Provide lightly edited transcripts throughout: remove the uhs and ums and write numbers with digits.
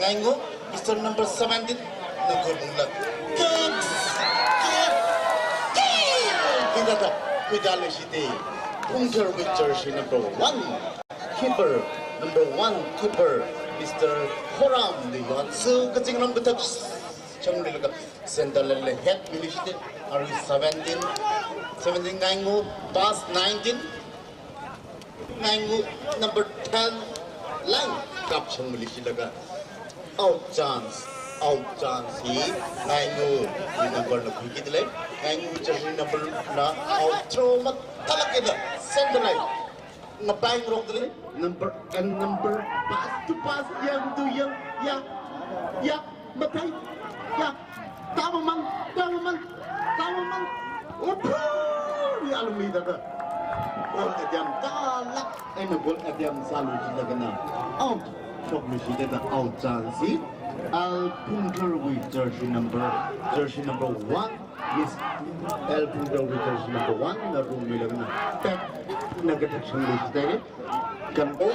Ngainga, Mr. number 17, nagulungan. Kicks! Kita Vidal City. Phungdhar with jersey number 1. Keeper, number 1 keeper, Mr. Horam. The one so kacing number touch. Changdilaka center head milishite. Are we 17? 17 Ngainga, pass 19. Ngainga number 10. Line cap chang milishite. Out chance. He Ngainga number na cricket line. Ngainga jersey number na out throw mat talakida center line. Ngapain rock dali number pass to pass yang to yang ya matay ya tama man opo ni alumida da all adam talak ay nagol adam salu sila na out sok mi sila da out chance Phungdhar with jersey number 1 is Phungdhar with jersey number 1 na room nila na pet nagataksyon nila tayo ganbo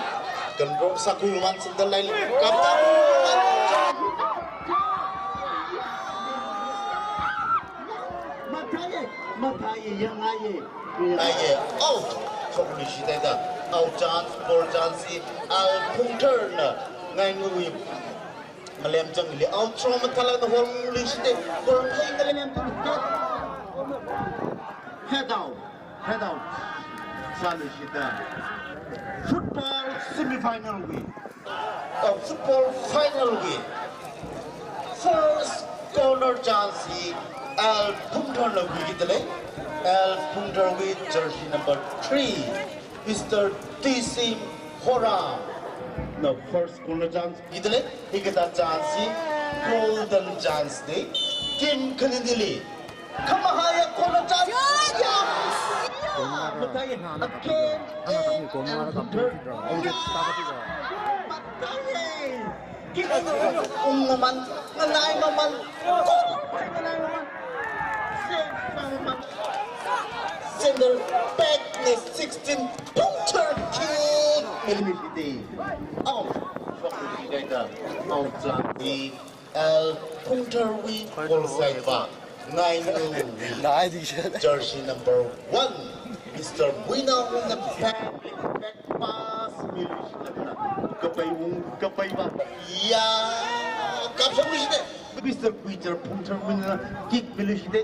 sa kuluman sa dalay kapta mataye yang aye out sok ni sila da out chance for chance Phungdhar na Ngainga Malayam Jangli, out from a Talaga whole list, or playing the head out, Salishita. Football semi-final win. Football final win. First corner chance, Phungdhar Phungdhar with jersey number 3, Mr. TC Horam. Now first corner chance, idle, he get a chance, golden chance day, Kim Kanidili. Come on, higher corner chance. Sender back 16 Phungdhar kick. Out the Phungdhar we all side back. Ngainga jersey number 1. Mr. Wina on the back pass. Kapay ba? Yeah, kapsa milishite. Mr. Peter Phungdhar winner kick milishite.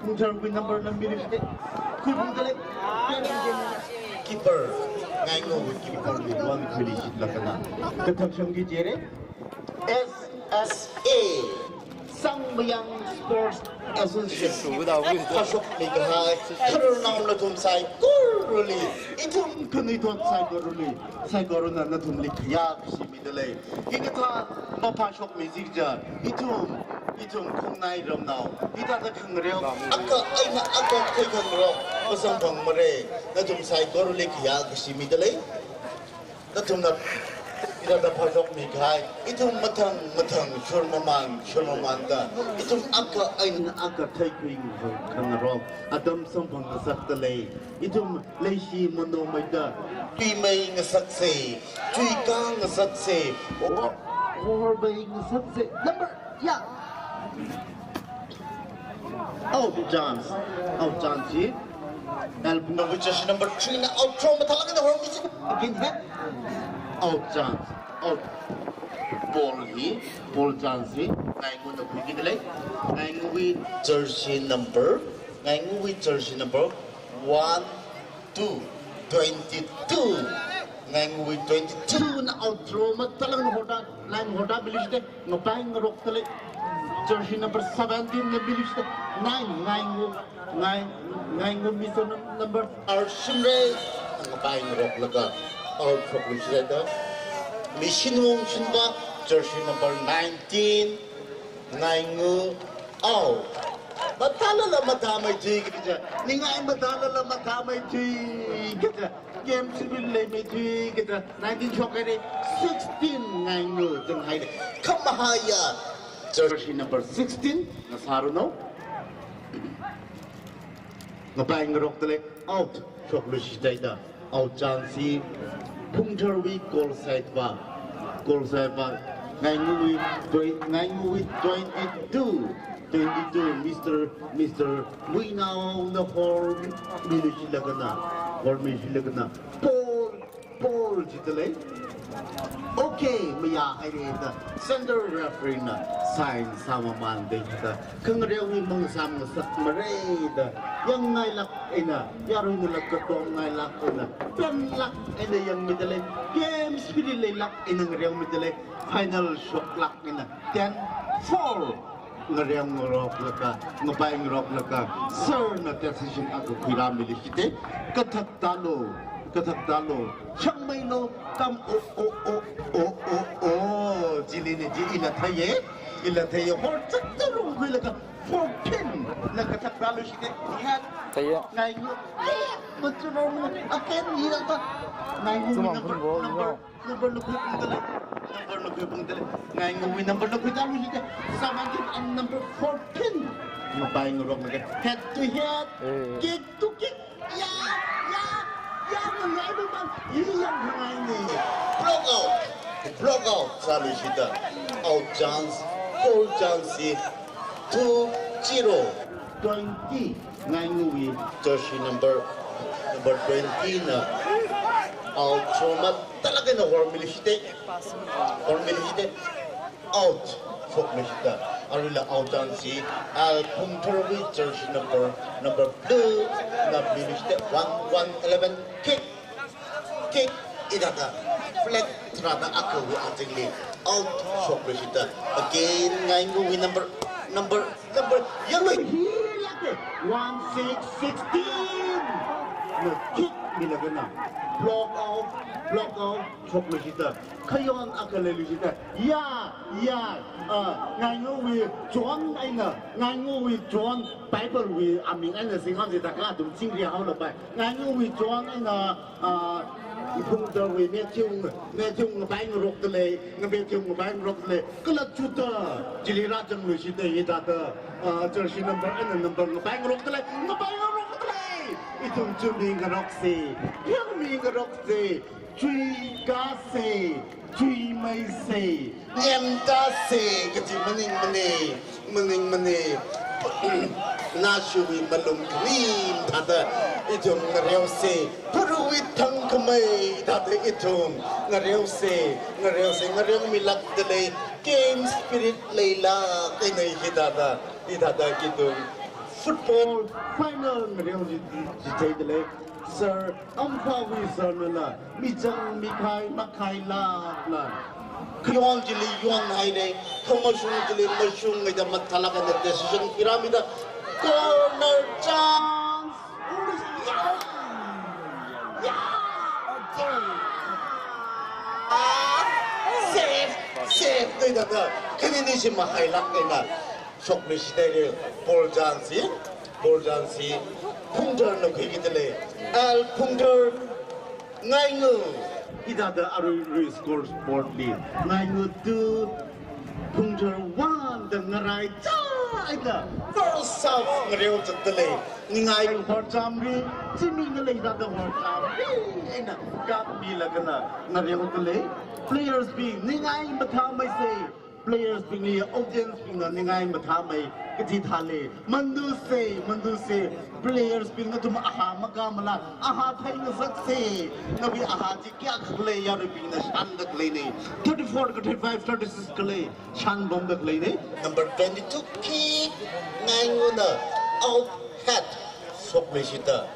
Phungdhar win number milishite. Keeper. Ngainga with keeper with 1 milishite lakana. Kataksyon gijere. SSA. Sangmayang Sports Association. Pasok ni kahay. Karunang na tumsay kuruli. Itong kanitong say kuruli. Say koruna na tumlik yak si midalay. Kinita mapasok music dyan. Itong kung nairam now. Ita na kang real. Ako kay kang real. Pasang pang mare. Na tumsay kuruli yak si midalay. Na tumnap. Ita na pasok ni kahay. Itong matang shurmamanda. Itong aga tay ko yung kangarong. Adam sampang nasaktalay. Itong laysi manomay da. Pimay ngasaksi. Tuy ka ngasaksi. Or bay ngasaksi. Number, yeah. Out chance. Phungdhar which is number 3 na out from talaga na horong music. Again head. Out chance. Out. Ball chance. Ngainga na quick delay. Ngainga with jersey number 1, 2, 22. Ngainga with 22 na out throw matalang line hoda bilis de ngapay ngarok tali. Jersey number 17 na bilis de 9 Ngainga Mr. number Arshimre ngapay ngarok laga out from bilis de. Mission Wong Shinba, jersey number 19, Ngainga out. Matala la matamay kita. Ningay matala la matamay kita. Game civil lay kita. 19 chokere 16 Ngainga jeng hai. Kamahaya, jersey number 16, nasaro no. Ngapay ngarok tele out. Choklo shitay da out chance. Phungdhar we goal side ba. goal side back. Ngainga with 22. Mr. We now the whole Milishilagana. Paul Jitale. Okay, Maya Haida, Center referee sign Samaman Data. Kangarewi Mangsam Marade, young Nilak in a Yarunilakatong Nilak in a Pen luck in the young middle. Game speedily luck in a real middle. Final shot luck in a 10-4. Ngariang rock laka, ngabayang rock laka. Sir na decision ako piramid ite. Katakdalo. Siyang may no kam jilini ilatay hor takdalo ko laka 14 nakatakdalo siya hat ngayon matulong akin hilata ngayon number dalo siya 17 and number 14 mabayang rock laka head to head kick to kick block out Salishida out chance goal chance 2-0 20 Ngainga jersey number 20 na out trauma talaga na hormilishite out Phungdhar arila out chance Phungdhar jersey number 2 na bilishite 1-11 kick idata flat trata ako atingli out Phungdhar again Ngainga number yellow hilake 16 na kick nilagana block out Phungdhar kayon akalelisita Ngainga John Bible we aming ana singhang de taka dum jingri hao le bai Ngainga John ana Phungdhar we ne chung bai rok de le ka la chu ta jili ra jang lu si de yi da de jersey number bai rok de le itum chumi rok se yang mi rok se chui ga se chui mai se em da se ka ji maning na shui malum cream thada itum ngareu se purui thang khamai thada itum ngareu milak dele game spirit leila kai hidada kitum football final ngareu ji dele sir ampawi sanala mijang mikai makai la Yuan jili yuan haide, commercial jili machine ngai da matalaga na decision pyramid corner chance. Save dai da kini ni si mahailak kai na sok ni sidai ball chance Phungdhar no kai gitale Phungdhar Ngainga Idada Aru scores sportly. Ngainga 2, Phungdhar 1. The Ngarai Ida first half ngareu chatale. Ningai for chamri, chimi ngalai idada for chamri. Ina gat mi lagana ngareu tale. Players being ningai mathamai say. Players being audience being ningai mathamai. Kati thale. Mandu say. Players being na tum aha magamala. Aha thai na sakse. Nabi aha ji kya khle yaru being na shan dak lene. 34 35 36 khle shan bom dak lene. Number 22 kick Ngainga na out head Phungdhar.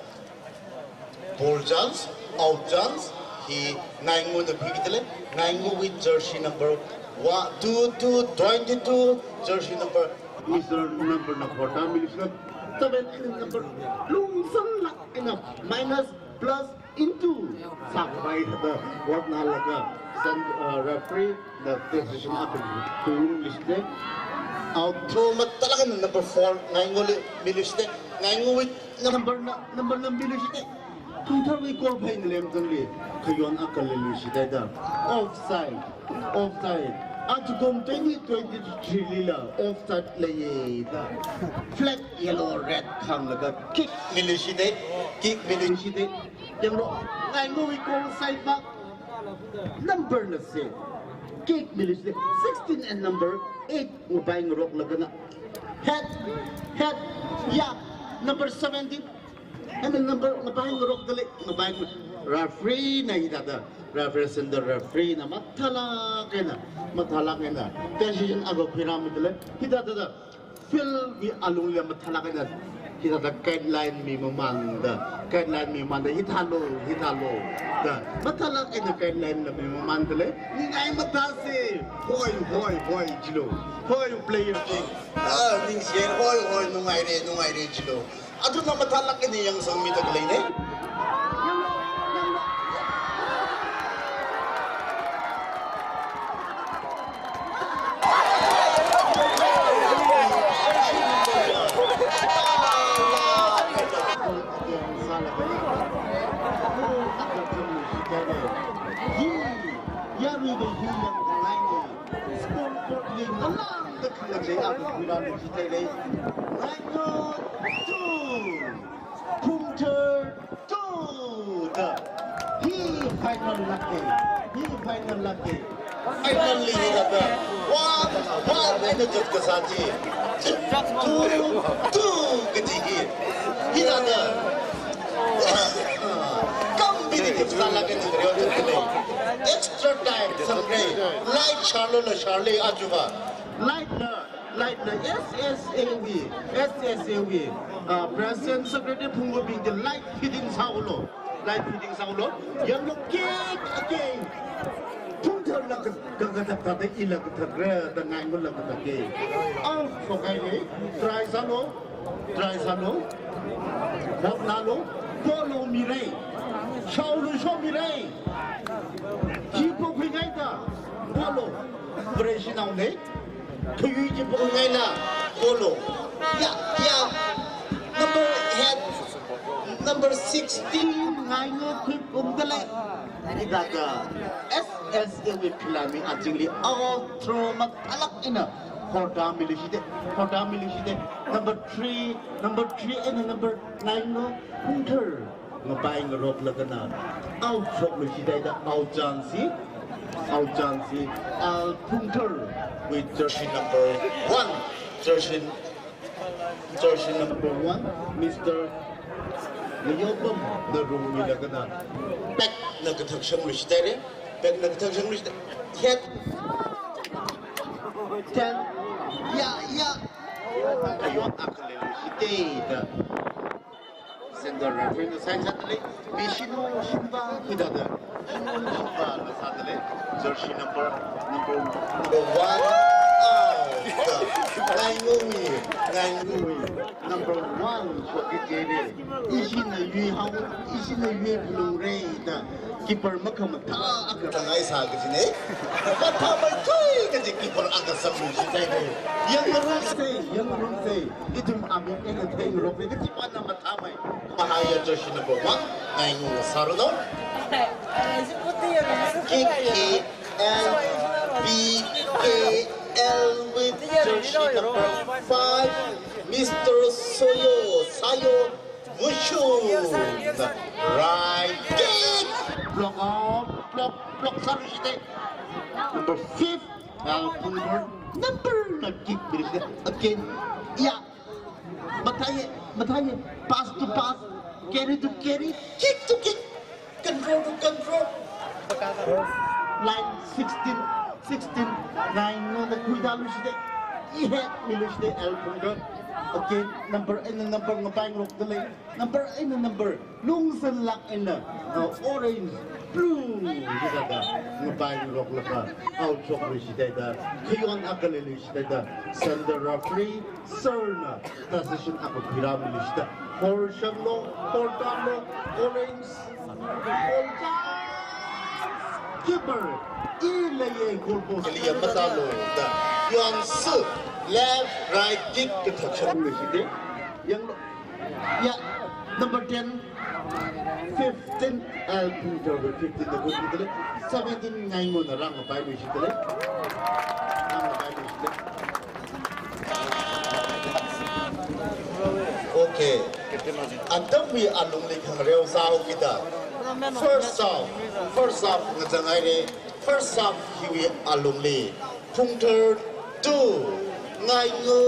Ball chance out chance. He Ngainga na bigitale. Ngainga with jersey number 22 jersey number Mr. number na 4 milisyat 7 number lungsang lak enough minus plus into sakbay the what na laga send referee the decision up to liste out throw mat talaga number 4 Ngainga milisyat Ngainga with number milisyat Phungdhar we call pay nilem tangli kayon akal lilisita da offside Atgum 2023 lila offside laye da flag yellow red khang laga kick milishite yang lo Ngainga we call side back number na se kick milis 16 and number 8 ngabay ngorok lagana head yeah number 17 and then number ngabay ngorok dali ngabay referee na hidada referee na mathala kena decision ago pyramid dali hidada feel mi alung le mathala kena hidada guideline mi mamanda hitalo da mathala kena guideline na mi mamanda le ni ngai matase hoy jilo hoy player king ning sian hoy nungai re jilo adu na mathala kena yang sangmi taglay ne Phungdhar he final lucky finally one and just kasaji two gadi he dada extra time sampai light Charlie ajuba light SSAV President Secretary Phungdhar being the light feeding saulo yang lo kick again Phungdhar lag kagata ilag thagre dangai mo lag tage out fokai le try salo bot nalo follow mirai show mirai kipo pingaita follow operation now le tuyu ji pingaila follow yeah number 16 Ngainga Phungdhar idaga SSAV filami ajingli outro matalak ina Horda milishide number 3 and number 9 Phungdhar ngabay ngarok lagana outro milishide da outjansi Phungdhar with jersey number 1 Mr. Niyobam na rumi lagana back nagtagsang milishide head 10 yeah ayun akalilishide Sender referee na side sadly Bishino Shimba hidada Shimba na sadly jersey number 1 Ngainga number 1 Shokikere Ishina Yue Blue da keeper makamata akatangai sa gine matamay toy kasi keeper aga sa musi tayo yang rumse itum amin entertain rock kasi pa na matamay mahaya jersey number 1 Ngainga Saruno KKLBKL with jersey number 5 Mr. Sayo Mushu right kick block sarishite number 5 Phungdhar number na kick again yeah mataye pass to pass carry to carry kick to kick control to control line 16 9 no na kuidalo shite ihe milishite Phungdhar okay number ngapay rock delay number lungsan lak ina orange blue gida ngapay rock laka out chok rishida kiyon akalili shida sender referee serna position ako piramid shida horshalo orange keeper ilaye goal post liya matalo da yon su left right kick ke thaksham rishide yang ya number 10 15 Phungdhar 15 the good dile 17 Ngainga na rang pai rishide okay adam wi alung le khang reu sao kita first half ngajangai re first half Kiwi Alumni Phungdhar 2 Ngainga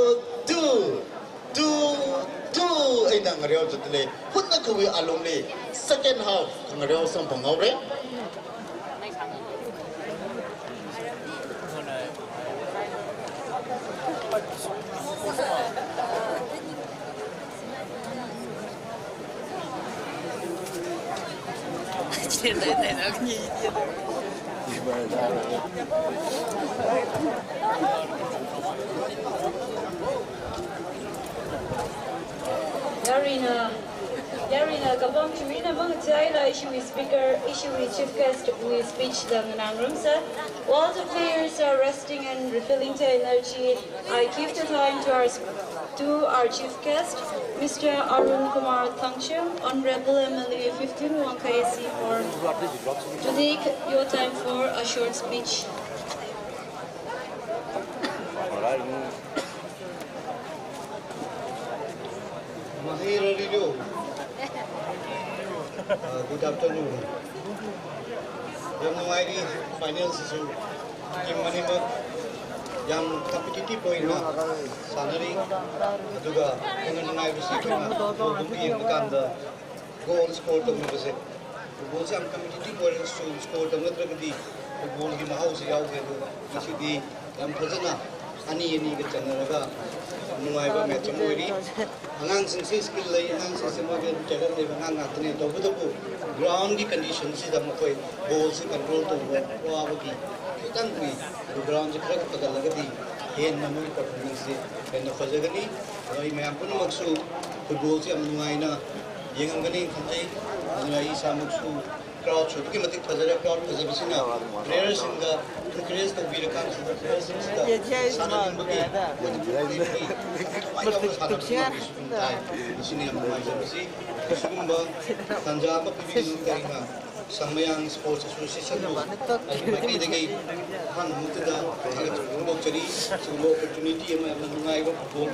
2 ay nang ngariyaw jutile hunna Kiwi Alumni second half ngariyaw sampang ngawre Yarina Gabon Chimina Bangtaila issue speaker, issue chief guest with speech the Nangrumsa. While the players are resting and refilling their energy, I give the time to our chief guest, Mr. Arun Kumar Thangchum, Honorable MLA 15 1KC to take your time for a short speech. Good afternoon. Yang mengairi finals itu game mana pun yang kompetitif poin na sanari juga dengan mengairi sih kena bukti yang kanda goal score tu mesti goal sih am kompetitif poin score tu mesti terjadi goal di mahal sih jauh itu mesti di yang pertama ani kerja naga mengairi match muiri angang sih skill lagi angang sih semua dia jaga dia angang atne tu betul ground की condition से जब कोई ball से control तो वो आवती कितना भी ground से खराब पता लगती है नमूने performance से है फजर गनी और ये मैं आपको न मकसू football से हम नुआई ना ये हम गनी खंडे नुआई सामुक्सू crowd शो तो कि मतलब फजर crowd फजर बसी ना players इनका encourage तो भी रखा है players इनका साना दिन बगी इसने हम नुआई जब बसी Sumba, Tanjab, Ngainga, Samayang Sports Association, I gave Han Mutada, Chari, some opportunity, and I go to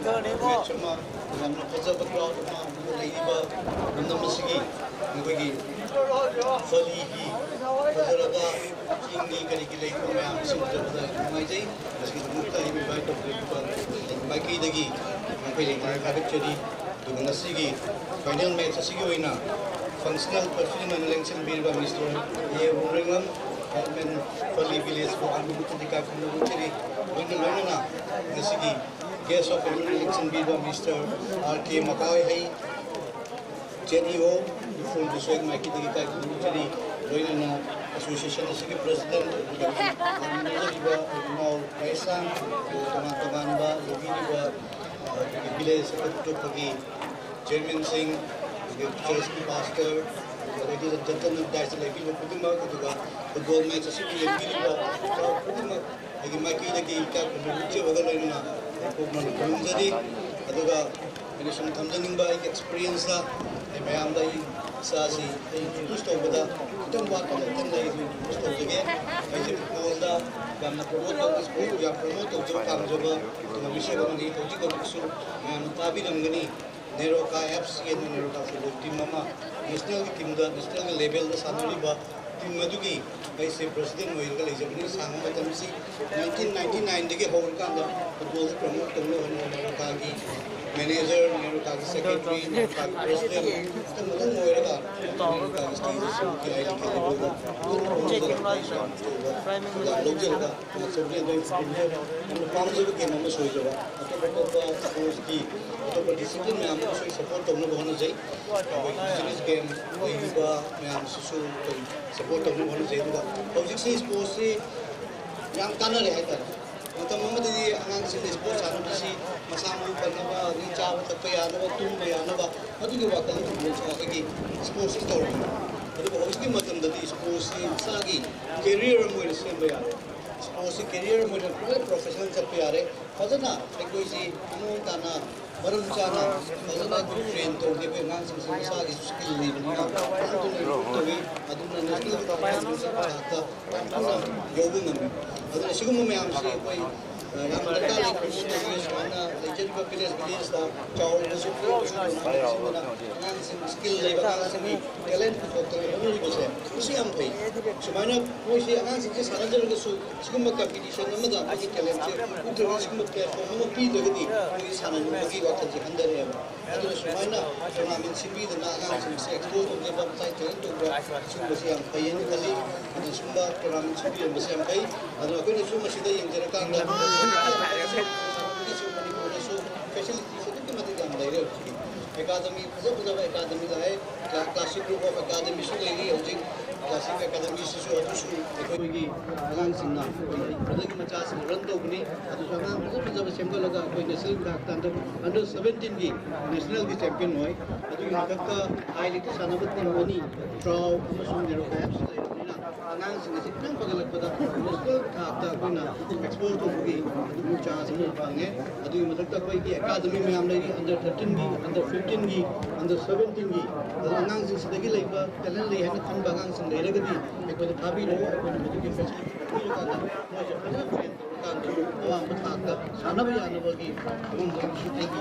Chama, and Hazaba crowd, Ladiba, and the Musiki, Ngugi, Fali, Hazaraga, Kingi, Karikilay, my day, as he moved time by the Mikey the Gee, and Paying Chari. Dengan segi final match segi wina functional performance election bill by Mr. Ye Wurangam and Pali village for Amu Tika Kumuri wina lana dengan segi guest of election bill by Mr. R.K. Makai Jenny O from the Swag Maki Tika Kumuri wina association segi president Niba mau Kaisan teman-teman ba lebih ba village secretary pagi Chairman Singh, Church Pastor, ladies and gentlemen, that's like we put him out to the goal match. As we put him out, like my key, like he kept the Ruchi Vagalina, Phungdhar, Aduga, and some thumbing by experience, the Mayamda Sasi, used over the don't walk on the 10 days, used over again. I said, Polda, Gamma promote this book, you are promoted to Kamjoba, to the Mishavani, to Jikosu, and Tabi Langani. Nero ka FC and Nero ka football team mama national team da national level da sanali ba team madugi by say president moil ka lejabni sangam matam si 1999 dege hol ka da football promote karne Nero ka gi manager Nero ka secretary Nero ka president to madan moil ka Nero ka stage so ki ai ka boga checking right priming local ka so ne do and palm jo ke mama soi jaba to sports ki तो discipline में हमको सही support करने होना चाहिए business game कोई भी बा में हम सुसु तो सपोर्ट करने होना चाहिए तो जिससे स्पोर्ट्स से yang kanan ya itu untuk memang angan si sport sana bisi masamu karena ba ni caw tapi ya na tum ya na ba itu juga kan lagi sport itu itu bahwa ini macam dari sport lagi career mu ini semua sport career mu ini professional sampai ada macam na itu si anu tanah baru cara macam group friend tu dia pengang sama lagi skill ni ni adu na skill apa yang kita kata yoga nami adu sih kamu memang sih koi yang dırkar lıyıp sumayna lıyıcı village çağırması skill lıyıp angangsinggi talent puthoktaga manuribase musi yam fai sumayna moisi angangsingse sanajarasu sigumba competition amada magi talent se utrani sigumba platform ama pidagadi moi sananubagi wakhalse khandaneba aduna sumayna tournament sibidana angangsingse expose tawjeba sai train tawba sigumbase yam fai ani khali aduna sumba tournament sibidabase yam fai aduna koina sumasida yengjarakanda facilities adukki matik yam laire academy fazaba academy lae classic group of academy su leiri hojik classic academy su adusu ekoi agang singna adagi macha sing run tobni adu agang fazaba semgalaga koi national dakta under 17 gi national gi champion hoy adu madakka high league sanabat ni mani draw amasung nero caps agang sing si kan pagalakpada national dakta koina export tobugi adu chance ni pange adu madakka koi gi academy me am leiri under 13 gi under 15 gi under 17 gi agang sing sidagi leiba talent lei hana khan bagang sing leiragadi ekoi thabi no ekoi madaki facility awang bathakta sanaba yanabagi amam shooting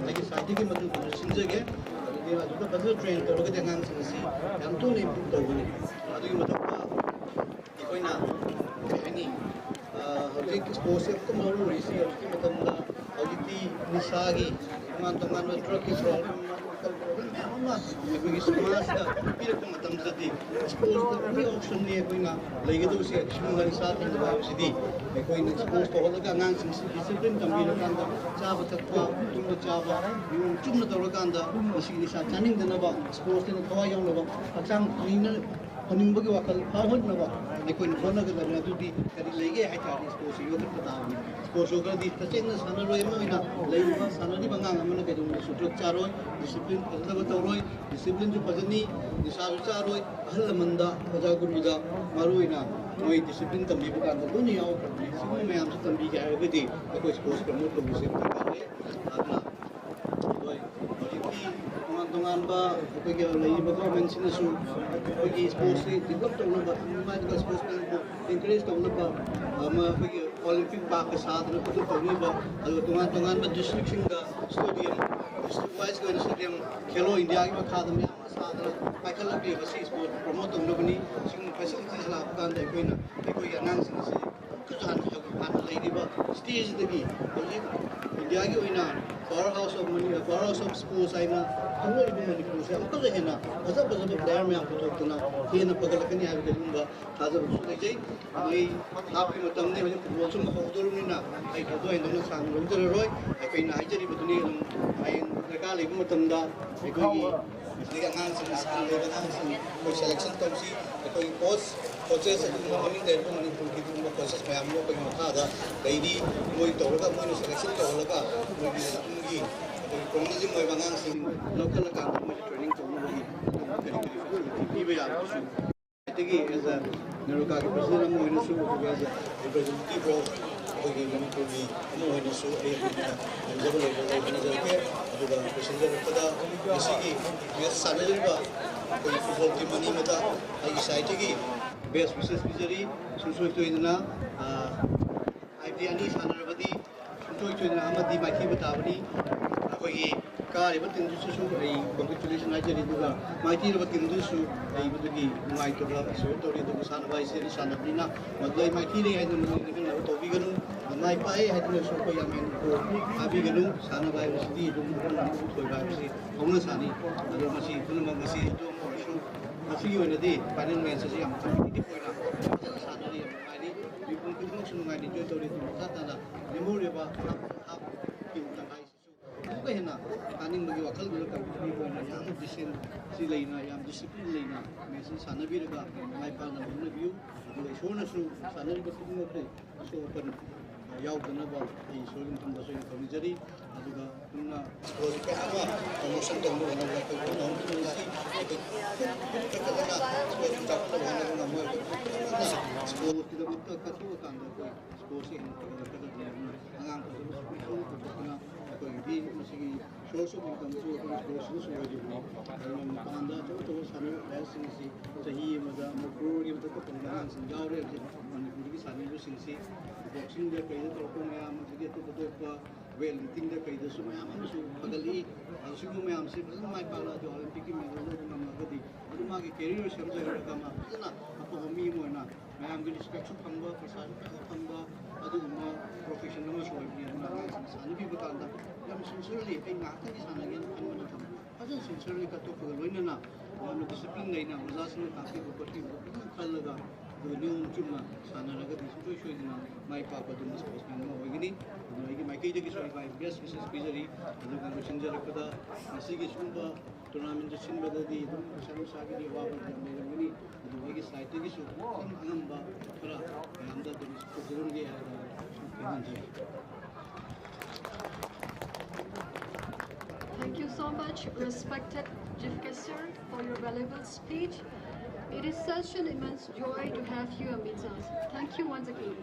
lagi saitigi madu sinjage adu adu badal train tawagade agang sing si yam to ne improve tawgani adu mathakta ekoina hani hojik sports ek maru risi hojik matamda hojiti nisagi man drug is wrong we smash the period of matam sati sports the only option ne koina legadu se shungan sath in the city koina sports to hola ngang sing discipline tambi rakanda chaba takwa tumna chaba yum chumna tawrakanda masigi sa chaning dana ba sports ne thwa yong ba achang nina honingba gi wakal hawon na ba koina khona ga na dudi kari lege hai ta sports yo ka ta sports ga di tacheng na sana roi ma ina leiba sana di bangang amana ke dum sutruk charoi discipline kadaba tawroi discipline ju pajani nisal charoi ahal manda paja guruda maruina moi discipline tambi bukan to ni yaw karni simu me am tambi ga gadi ko sports promote ko se ka re adna doi ojiki dongan ba ko ge leiba government sina su ko ge sports ni develop to ba ma ga sports ko encourage to ba ama ko ge Olympic Park ke साथ में कुछ करनी बा अगर तुंगान में district सिंगा stadium district wise को stadium खेलो India की बात में हमारे साथ पैकल लगे बसी स्पोर्ट प्रमोट तुम लोग नहीं सिंग facilities लाभ का अंदर कोई अनांग सिंग से कुछ हान लेनी बा stage तकी बोलिए इंडिया की वही ना powerhouse of sports आई ना हम लोग भी मणिपुर से हम तो है ना मतलब player में आपको तो ना ये ना पकड़ के नहीं आए करूँगा ताज़ा उसको ले जाए वही आपके मतलब नहीं वही फुटबॉल से महत्वपूर्ण नहीं ना आई तो है दोनों सांग लोग जरूर रोय कहीं ना आई जरी बतनी आई लड़का लेकिन मतलब दा कोई इसलिए अंगांग से कोई सिलेक्शन तो उसी कोई कोचेस मॉर्निंग देर को मणिपुर की तुम कोचेस में हम लोग कोई मौका था कहीं भी कोई तो लगा कोई सिलेक्शन तो लगा कोई communism में अंगांग से लोकल का कोई ट्रेनिंग तो लगी भी यार देखिए as a Naruka के president हम होने शुरू हो गया as a representative of कोई मणिपुर की हम होने शुरू एक जब लोग नजर के अदुगा president रखता किसी की ये सानजल बा कोई फुटबॉल की मनी में था आई society की best wishes बिजरी सुसुई तो इतना आईटी अनी सानरबदी सुसुई तो इतना आमदी माइकी बतावनी कोई कार इबत इंडस्ट्री आई congratulation आई जरी दुगा माइटी रबत इंडस्ट्री आई बदगी माइ तो ब्ला सो तो रे दुगा सान बाई से सान अपनीना मदलाई माइटी रे है दुनु ने तो भी गनु माइ पाए है दुनु सो को यामेन को आबी गनु सान बाई बसदी दुनु कोई बाई से होना सानी अदो मसी दुनु मसी तो मोशु मसी होनदी फाइनल मैच से हम कमिटी कोइना सान रे माइनी बिपुल की फंक्शन माइनी जो तो रे दुनु खाता मेमोरी बा आप है ना कानिंग बगी वखल गुल का भी होना याम डिसिप्लिन सी लेना याम डिसिप्लिन लेना मैसे सानबी रगा माय पाना बुन व्यू जो शोना सु सानरी को फिटिंग ओके सो ओपन याव दना बा ई सोलिन तुम दसो कमी जरी अदुगा तुमना स्पोर्ट पे आवा प्रमोशन तो हम ना को हम तो इसी एक कदना स्पोर्ट का तो होना ना मोय स्पोर्ट की तो मत का तो काम कोई स्पोर्ट से कदना अंगाम को ना कोई भी मसीगी सोर्स ऑफ इनकम जो कोई सोर्स हो जितनी पांदा जो सारे ऐसे से सही मजा मकरूर ये मतलब पंजाब से जाओ रे मणिपुर की सारी जो सिंसी boxing da kai da torko mayam jige to to weightlifting da kai da su mayam su pagali su mayam se bana mai pala de olympic medal da namma gadi adu ma ge career samja ra ma na apo mi mo na mayam ge respect su phangba prasad phangba adu ma professional ma so bi na sanu bi ba da yam sincerely ai na ta ni sana ge an ma tham ajan sincerely ka to ko loina na wan discipline nei na maza sun ta ki ko ti khal ga New Juma, Sanaraga, the situation, my papa to the sportsman, Wigini, my Kate is by Guest Mrs. Pizzery, the Convention Jarakada, Sigi Sumba, Tournament to Sinbada, the Sagi, Wabani, the Vegas side, the issue, Namba, and that is Purundi. Thank you so much, respected Chief Guest Sir, for your valuable speech. It is such an immense joy to have you amidst us. Thank you once again.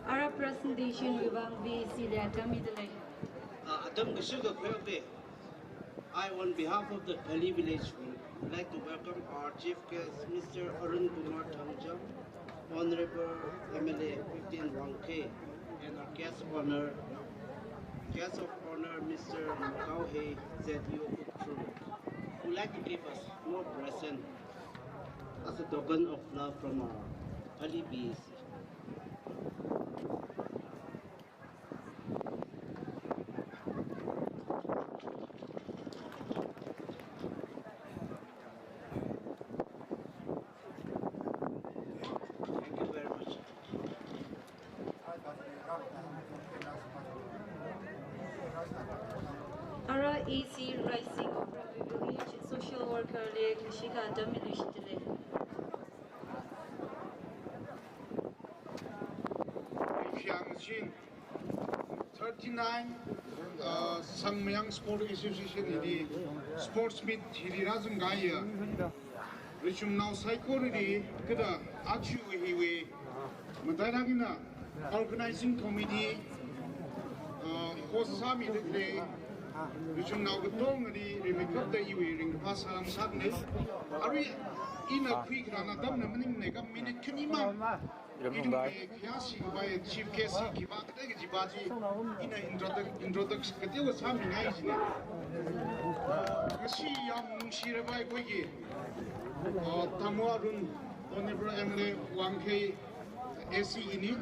Our presentation will be Silia Kamidale. Adam Gisuga Kwebe, I, on behalf of the Kali village, would like to welcome our chief guest, Mr. Arun Kumar Thamjam, Honorable MLA 15-1K, and our guest of honor, Mr. Makauhe Zedyo Kutru, who would like to give us more present as a token of love from our Kali BAC. Ara AC Rising of Ravi Village, social worker Le Krishika Domination. 39 Sangmayang Sport Association idi sports meet hirira zungaya richum now psychology kada achu hiwe madaragina organizing committee host sami de richum now gotong di remekap da iwe ring pasaram sagne ari ina quick rana dam na maning ne kam minute kanima chief guest ki ba ka ge jibaji ina introduction ka dewa sami ngai jine kasi yam shire bai ko gi tamwarun honorable MLA 1K AC ini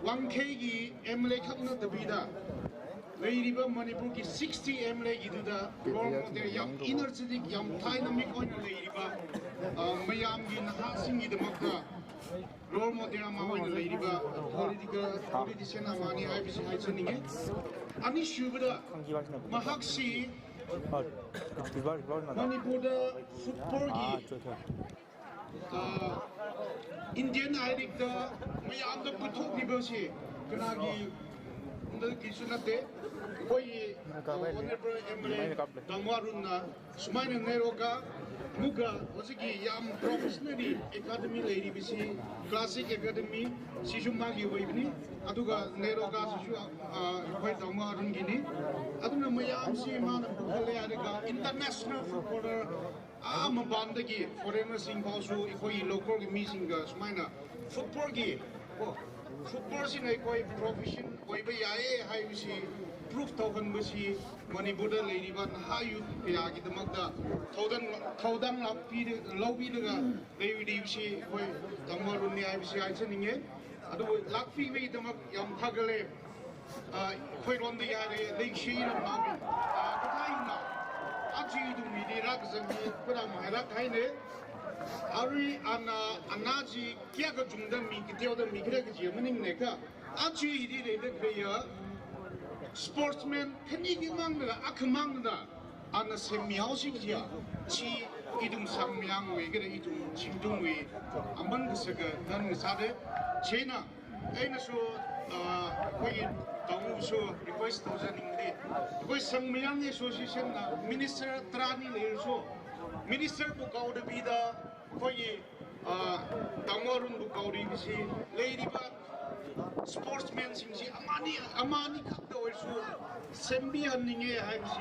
1K gi MLA khakna dabida leiriba manipur ki 60 MLA gi duda role model yam energetic yam dynamic oina leiriba mayam gi naha sing gi damakta role model amawin leiriba politician amani IBC haichaninge ani shubada mahaksi manipur da football gi Indian Idic da mayam da puthok nibasi kanagi ki sunate koi honorable MLA Dangwarunna sumaina neroga muga osiki yam professionally academy leiri bisi classic academy sisumagi hoibni aduga neroga sisu koi Dangwarun gini aduna mayam si man bukale araga international footballer mabandagi foreigner sing pausu koi local mi singa sumaina football gi football sin ai koi profession koi ba yae hai bisi proof token bisi manipur da leiri ban hayu ya gi damakda thodang lobby daga leiri bisi koi Dangwarun ni ai bisi ai chaninge adu lakfi be damak yam thagale koi ron da yare leikshi na magi kathai na aji du mi di rak zami pura mahra thai ne ari anaji kya ga jungda mi ki teo da mi kre ga ji maning ne ka aji idi de de kya sportsman khani gi mang da akhmang da ana se miao si ji chi idum sam miang we ga idum chingdum we amman ga se ga nan sa de chena aina so koi tamu so request to janing de koi sang miang association na minister trani le so minister bu kau de bida koi Dangwarun bu kau ri bisi leiri ba 아마니 칸도 올수 셈비언닝에 하임시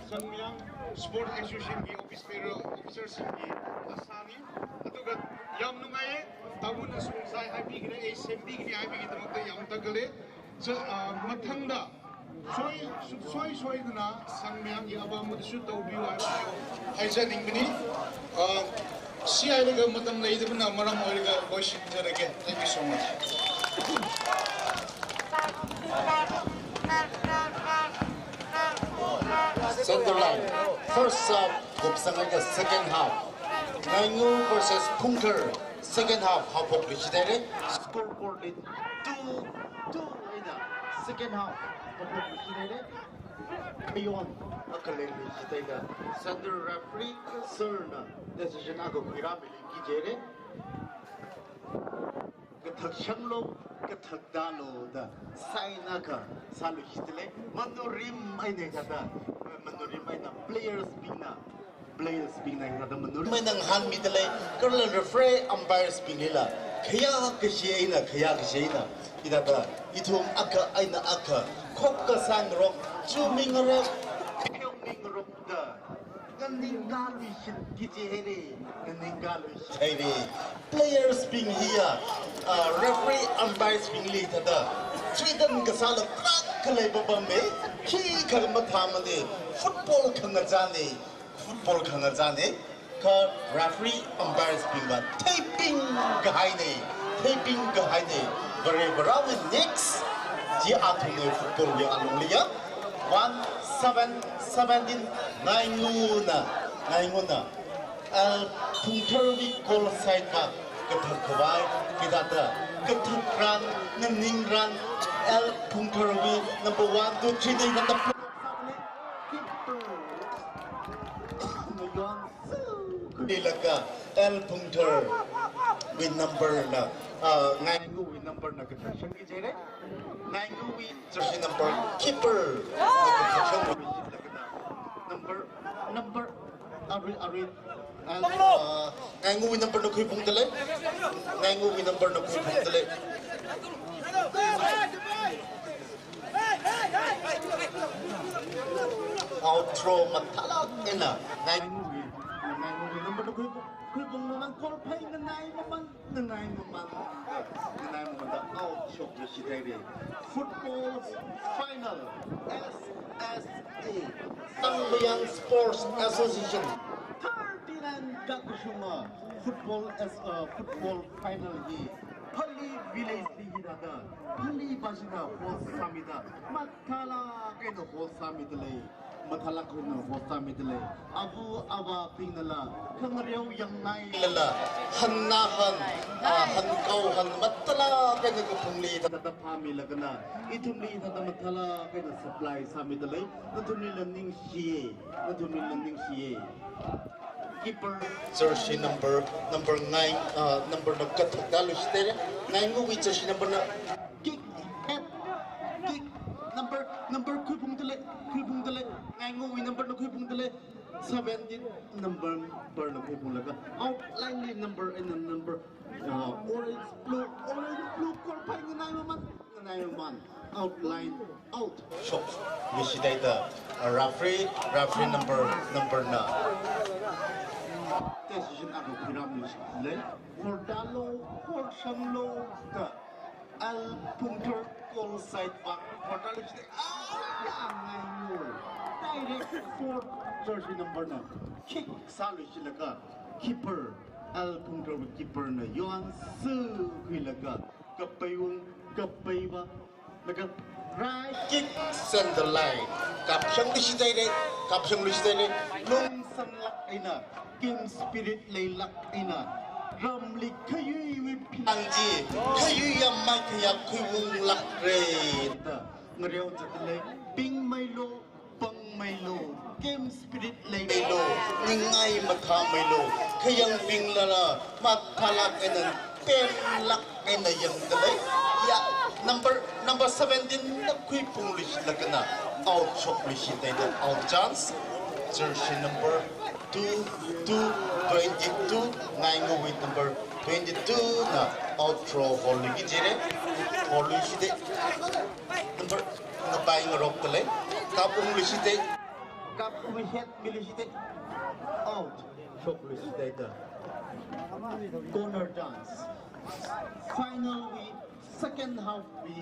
성명 스포츠 애쇼시엠기 오피서싱기 아사니 아또가 얌누가에 다문의 송사이 하이비기네 에 셈비기네 하이비기드목도 얌따글레 저 마탕다 소이드나 상명이 아바무드 슈터우비와 하이자닝분이 시아이가 뭐땀 레이드분 아마랑 머리가 멋있더라게 Thank you so much. Center line. First half, 곱상하게 second half. Ngainga versus Phungdhar. Second half, half 리시대래. Scoreboard 2-2 이나. Second half, half 리시대래. Kayon, akalay 리시대가. Center referee concern. Decision ako piramili 기제래. Kathakshanglo, kathakdalo da. Sainaka, salu hitile. Manorim ay nekada. Manorim ay na players bigna. Players bigna kada manorim ay nang hand midale. Karla referee umpires binila. Kaya kasiyay na. Idada itum aka ay na aka. Kokka sangrok, chumingrok, pyongmingrok da. Ngainga gijere. Players being here, referee umpires being lead. Sweden kasala krak kalay babame. Ki kalmathamani. Football kangazani. Ka referee umpires being ba. Taping gahaini. Very bravo next. Ji athune football yang alumliya. 1-7-17 Ngainga. Phungdhar goal side back. Kethak kawai kidata. Kethak run, Ngainga run. Phungdhar number 1, 2, 3. They got the Ilaga Phungdhar with number na Ngainga with number na kethak jere. Ngainga with jersey number keeper. Number Ari Ngainga with number na Phungdhar. Ngainga with number na Phungdhar. Out throw matalak ina. Ngainga with number na Phungdhar naman call pay Ngainga man. Out shot yesterday. Football final SSA Sambayang Sports Association 39 Gakushuma football final hi Pali village ligirada Pali basina hosamida mathala kaino hosamidle mathala kaino hosamidle abu aba pinala khangreu yang nai lala hannahan hankau han mathala kaino phungli tata phami lagana ithumli tata mathala kaino supply samidle nathumli learning sie keeper jersey number 9 number na kathakdalu stere Ngainga with jersey number na kick number Phungdhar Ngainga with number na Phungdhar 17 number na Phungdhar outline number and number orange blue call pay Ngainga man outline out shot yesterday referee number na decision ako pyramid le Hordalo Horsanglo ka Phungdhar goal side back Hordalo Ngainga direct for jersey number na kick salu silaka keeper Phungdhar with keeper na Yuan Su Kuilaka kapayba laga right kick center line kapsyang lisidere nung sanlak ina game spirit laylak ina ramlik kayuy with pinangji kayuy yamay kaya kuywung lakre ngarew jatale ping maylo pang maylo game spirit laylo ningay matha maylo kayang ping lala mathalak ina pen lak ina yang dale ya number 17 na kui punglish lagana out shot lish ina out chance jersey number 22 Ngainga with number 22 na outro volley gijire volley shide number na buying rock tele kapung lishite kapung head milishite out shot lishite da corner dance final we second half we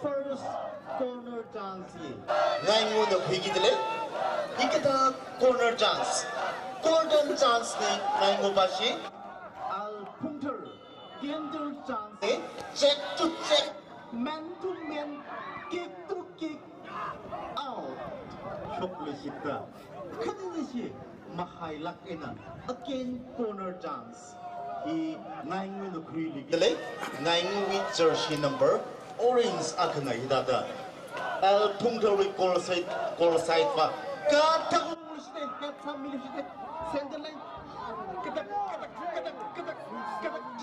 first corner dance ye ngaingo na phigidle ikita corner dance golden chance ne ngaingo bashi al Phungdhar gender chance check to check man to man kick to kick out choklishita kaninishi mahailak ena again corner dance he ngaingo no khuli dele ngaingo with jersey number orange akana hidada al Phungdhar goal side pa ka takulishite ka family center line kedak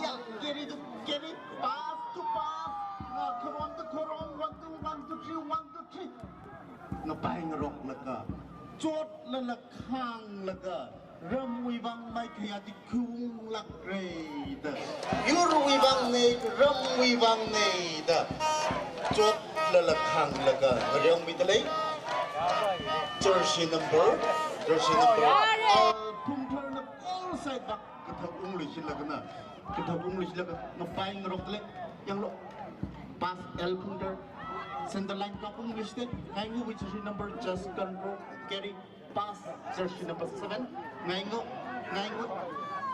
ya get it pass to pass koron 1 2 3 na bang rock laga chot la khang laga ram wi bang mai khaya ti khung lak re da yur wi bang ne ram wi bang ne da chot la khang laga ram mi dale jersey number Phungdhar na all side back kathak ungli silaga na buying rock le yang lo pass el Phungdhar center line ka ungli ste ngaingo with jersey number just control carry pass jersey number 7 ngaingo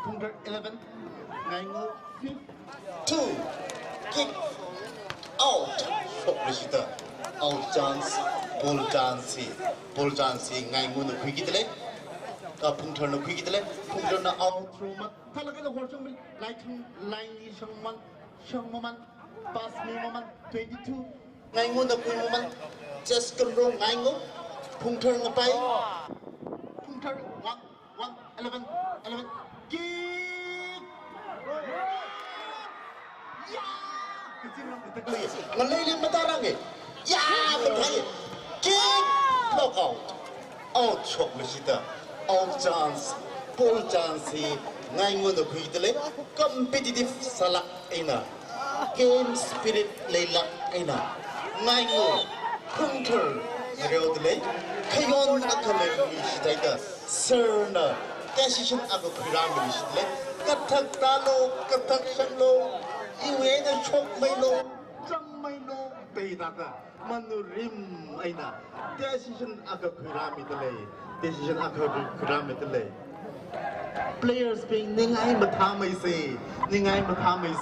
Phungdhar 11 ngaingo 2 kick out shoplisita out chance ball chance ngaingo no khigidle Phungdhar no khigidle Phungdhar na out through ma thalaga no horsong mil line ni shangman pass mi man 22 ngaingo no man just control ngaingo Phungdhar ngapai Phungdhar 11 kick ya kecil betul ngelilin matarang ya betul kick knockout out shot mesita out chance ball chance ngaingo no khidle competitive salak ina game spirit leila ina ngaingo Phungdhar reodle kayon akale misitaida serna decision ago pyramid misile kathak talo kathak sanglo iwe na chok mailo chang mailo beidaka manurim aina decision ago pyramid le players being ningai mathamai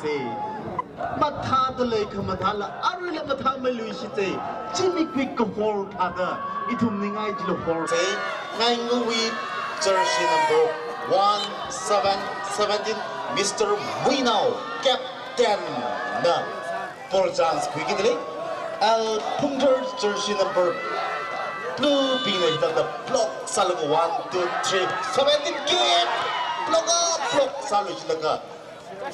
se matha dale khamathala arila mathamai luisite chimi quick hol thada itum ningai jilo hol se ngaingo with jersey number 17 Mr. Muinao captain na ball chance quickly al Phungdhar jersey number blue being the block salago 1 2 3 17 kick block salu laga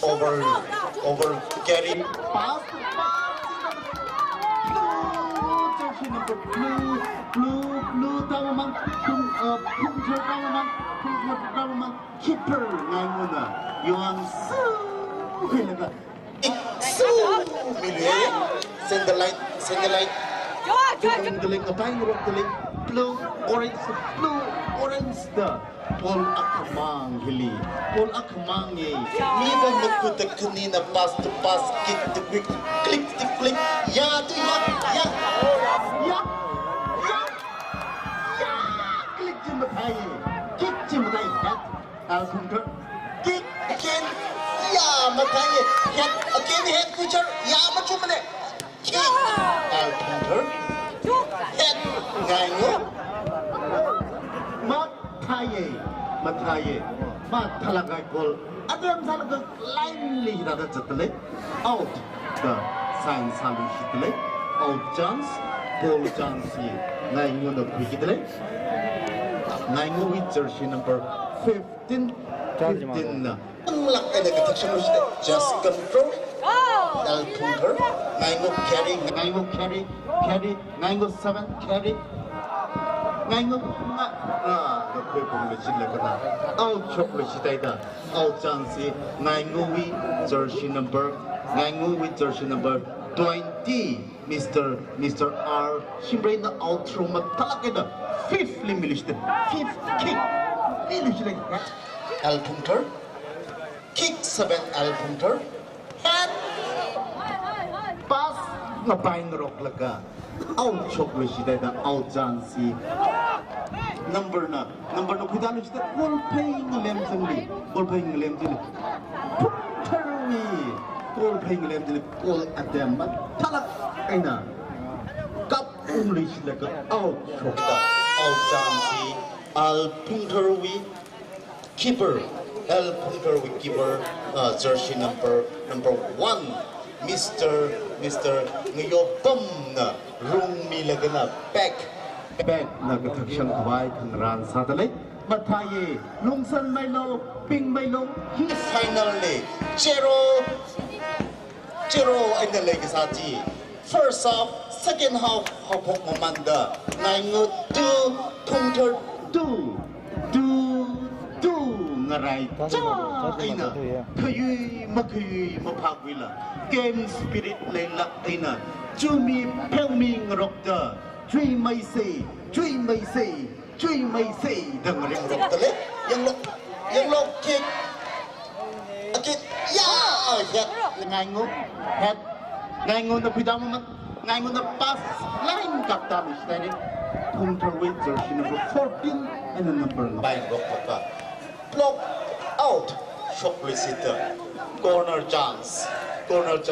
over carry pass jersey number blue tawaman Phungdhar tawaman keeper ngaimuna yuan su laga su milye send the light Geling ngapain rock geling blue orange the Paul akamang hili Paul akamang ye even makut kanina pass to pass kick to quick click ya to ya click jim matai head al Phungdhar kick again ya matai head again head future ya machumane kick al Phungdhar head ngaingo mataye thalaga goal adam thalaga line li hidada chatale out the sign salu shitale out chance goal chance ye ngaingo no khigidale ngaingo with jersey number 15 na unlak ena kathak just control al Phungdhar ngaingo carry ngaingo 7 carry Ngainga nga na kwe kong le chile kana au chok le chitay da au chansi Ngainga wi jersey number 20 Mr. R Shimray na outro matalaki na 5th limilish the 5th kick milish like that Al Phungdhar kick 7 Al Phungdhar and pass na bain rock laga out chok le chitay da out chansi number na kudalo chita ball playing lem jangli Phungdhar ball playing lem jangli ball at them but talak aina kap English like out chok da out chansi Al Phungdhar wi keeper Al Phungdhar wi keeper jersey number 1 Mr. Ngayopam na rung milagana back na kathakshang kawai thangran satalay mataye lungsan mailo ping mailo he finally zero ay nalay kasaji first half second half hapok mamanda Ngainga 2 Phungdhar 2 ngaray cha ay na kayoy mapagwila game spirit layla ay na Jumi Pelmi ngrokda Chui may say dang ring rok tale yang lok kick akit ya Ngainga head Ngainga na pidama mat Ngainga na pass line kapta mistari Phungdhar with jersey number 14 and a number 9 rok papa block out shot receiver corner chance ball out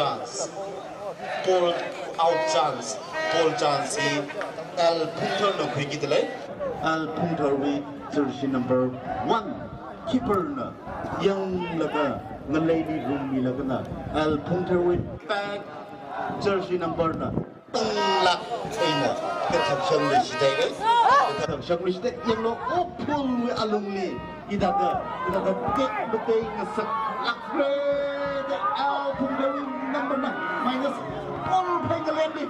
chance Al Phungdhar no kwegi delay Al Phungdhar with jersey number 1 keeper na yang laga na lady room ni laga na Al Phungdhar with back jersey number na lak ina kathakshang le sidai yang lo opul we alumni idada tek betay nga sak lakre Al Phungdhar number na minus all pengaleni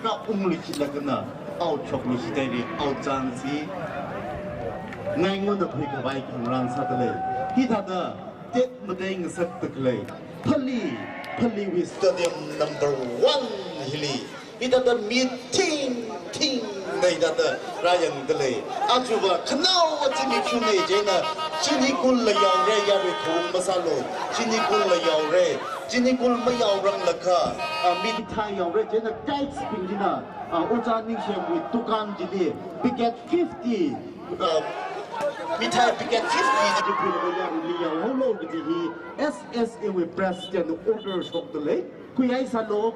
na umli sila kana out chok ni sidai out chansi Ngainga na phi kawai khangran satale idada tek betay nga sak taklay phali with stadium number 1 hili idada meeting idada rayang dele ajuba khnau wachini chune jena chini kul la yaw re ya re thung masalo chini kul la yaw re chini kul ma yaw rang lakha mit thai yaw re jena kites pingina ocha ning shem with tukan jili picket 50 Mithai picket 50 di pil ya liya holo di SSA with president orders of the late kuyai salo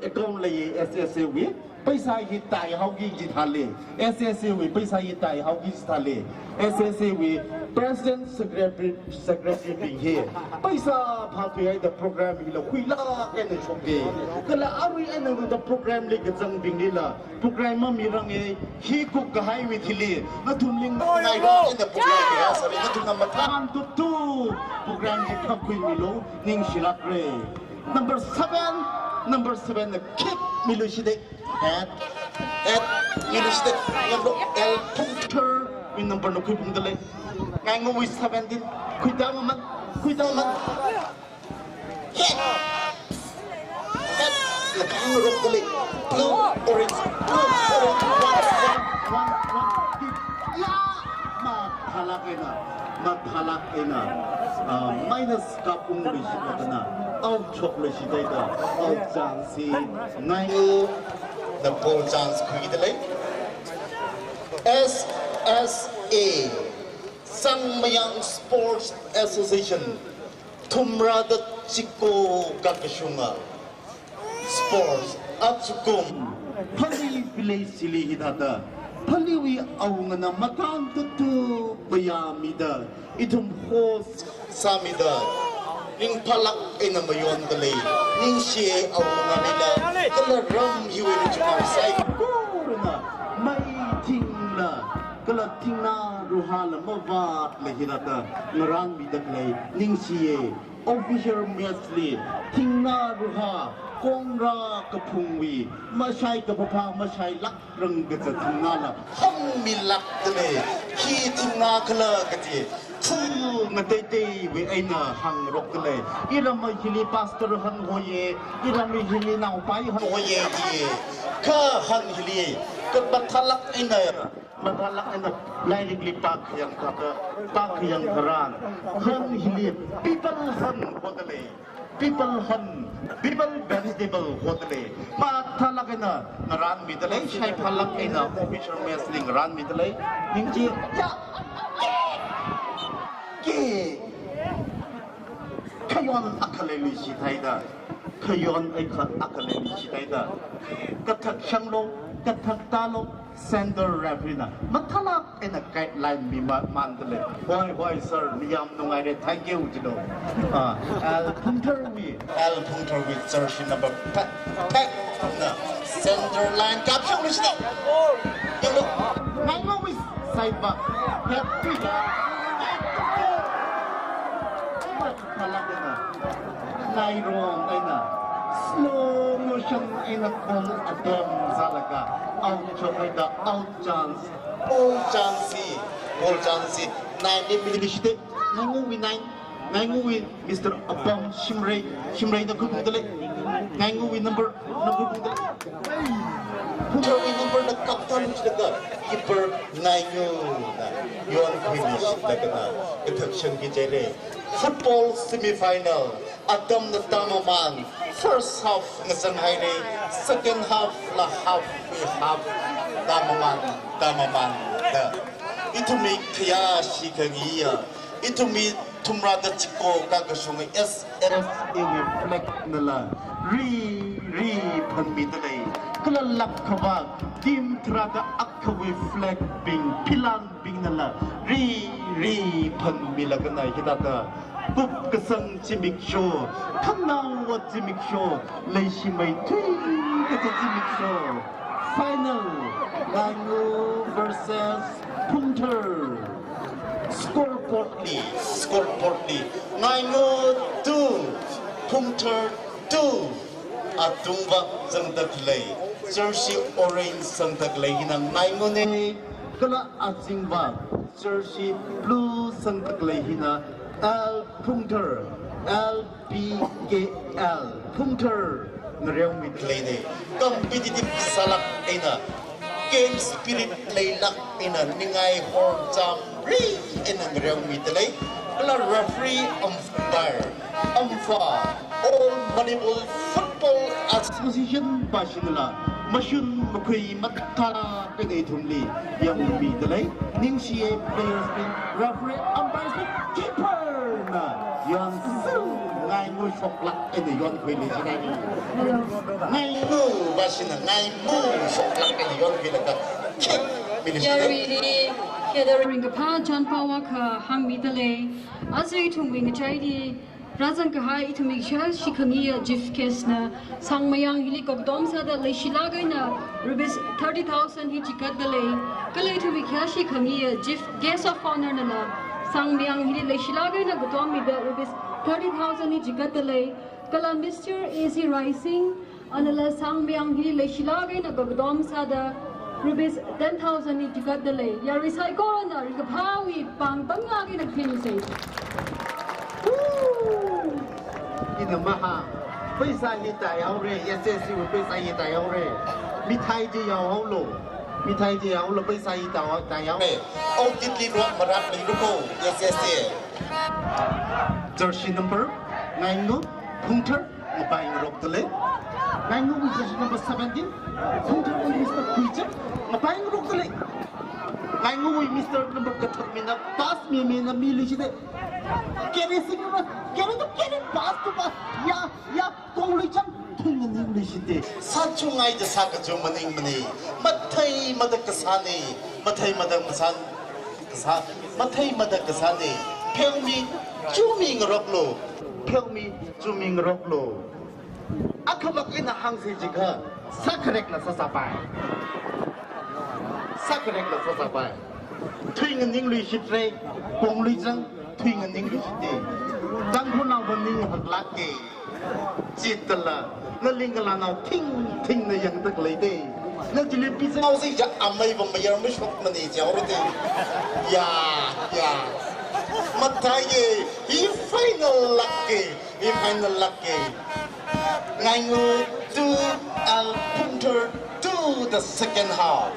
account lay SSA with paisa hi tai haugi ji thale SSA with paisa hi tai haugi ji thale SSA with president secretary being here paisa phapui the program hi la khuila ken chokge kala ari ana the program le gajang bing ni la program ma mirang e hi ku kahai with hili na thumling ngai ro in the program ya sari na thum na than tu program ji khapui milo ning shilak re number 7 the kick milushide at milushide yang Al Phungdhar with number no kui pung dale Ngainga with 17 kuida man hit la kang rok dale blue orange one ya mathalak ena minus kapung rishikana out chocolate shida out chansi Ngainga the ball chance kuidale SSA Sangmayang Sports Association Tumrada Chiko Kakashunga Sports Atsukum Pali Village Sili Hidada Paliwi Aungana Matan Tutu Bayamida Itum Host Samida Ning Palak Enamayon Dale Ning Shie Aungana Nila Kala Ram Hiwi Chukam Sai Korna Mai Tingna Kala Tingna Ruha hala mawat lehirata ngaran bidaklay ningsiye official mesli tingna ruha kongra kapungwi masai kapapa masai lak reng gaza tingala ham milak tele ki tingna kala gati fu ngatete we aina hang rok tele irama hili pastor han hoye irama hili nau pai han hoye ki ka han hili ka bathalak aina mathalak aina lai lipak yang kata pak yang haran han hili people han hotele people vegetable hotele ma thalak ina ran midale shai thalak ina official wrestling ran midale ningji ya ke kayon akaleli sitaida kayon akaleli sitaida kathak shanglo kathak talo center referee mathalak ina guideline mi mandale boy sir niyam nungai re thank you jino al Phungdhar with search number pack na center line caption list yellow Ngainga with side back happy mathalak ina nairong ina slow motion ina kong adam salaga out chokaida out chance all chance 90 minutes Ngainga with Mr. Abang Shimray na gugudale Ngainga with number gugudale Phungdhar with number na captain daga keeper Ngainga na yon finish daga na kathakshang gijere football semi-final Adam na tamaman first half na Shanghai second half la half tamaman da ito may kaya shikagiya ito may tumrada chiko kagasunga SRS reflect nala re panmidalay kalalak kabag team trada akawi flag bing pilan bing nala re panmilaganay kitata Bub kasang Jimik Show, Kanang what Jimik Show, Leishi May Twin at the Jimik Show. Final, Ngainga versus Phungdhar. Score portly, Ngainga 2, Phungdhar 2. Atumba Sangtaklay, Jersey Orange Sangtaklay, Hinang Ngainga ne, Kala Atsingba, Jersey Blue Sangtaklay, Hina. Phungdhar LPKL Phungdhar Nariang Mitlene competitive salak ina game spirit laylak ina ningay horn jam re ina Nariang Mitlene ala referee umpire all volleyball football association pasinala masyun makoy matala kagay tumli yang Mitlene ningsiye players bin referee umpire keeper yon Ngainga soklak ini yon kweli sini Ngainga basina Ngainga soklak ini yon kweli ka Yarili Kedering pa John Pawaka Hang Midale Azri Tungwing Chadi Razan Kahai to make sure she can hear Jif Kesna Sang Mayang Hilikok Domsa that Leshilagana Rubis 30,000 Hichikat Delay Kalay to make sure she can hear Jif Guest of Honor Nana Sang Myang Hili Leshilaga na Gutomi the Rubis 30,000 Hichikat Kala Mr. Easy Rising Anala Sang Myang Hili Leshilaga na Gutomsa the Rubis 10,000 Hichikat Yarisai Corona Rikapawi Pang Pangagi na Kinisay ina maha paisa hi ta yaw re SSC wo paisa hi ta yaw re mithai ji yaw hau lo paisa hi ta yaw re au titli ro marat le ru ko SSC jersey number Ngainga Phungdhar mabai rok tole Ngainga with jersey number 17 Phungdhar with Mr. Kuicha mabai rok tole Ngainga with Mr. number kathak mina pass me mina mili chide Kere singa kere pass to pass ya kongli cham thunga ni chide sanchungai de saka jo maning mani mathai madakasani mathai madakasani phelmi chuming roklo akhabak ina hangse jikha sakrek la sasapai Twin and English trade, Ponglisan, Twin and English day. Dankuna Wani had lucky. Chitala, the Lingalano, Ting the young duck lady. Not to live pizza, I say, I'm made from my young mission money already. Yeah. Mataye, he final lucky. Ngainga to Al Phungdhar to the second half.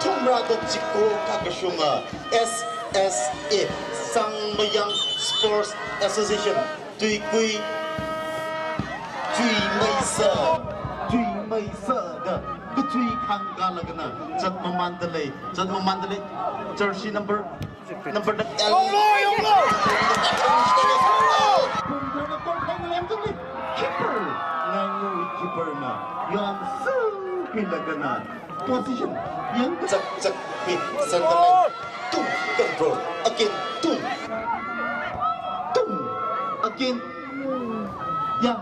Tumra the Chico Kakashunga SSA Sangmayang Sports Association. Tui Mei Sa the Tui Kangalagana Jatma Mandale jersey number the keeper na yang pilagana position yang cak center line tum control again tum again ya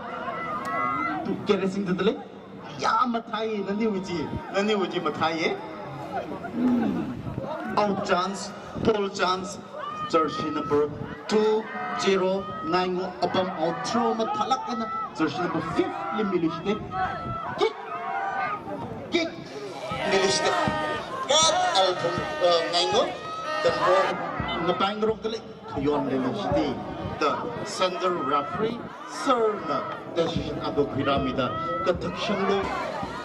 tu keresing tadale ya mathai nani uji mathai out chance Paul chance jersey number 209 abam out throw mathalakana jersey number 5 milishte kick milishte kat album ngaingo control ngapang rokale yon milishte the center referee sir na decision ago piramida katakshan lo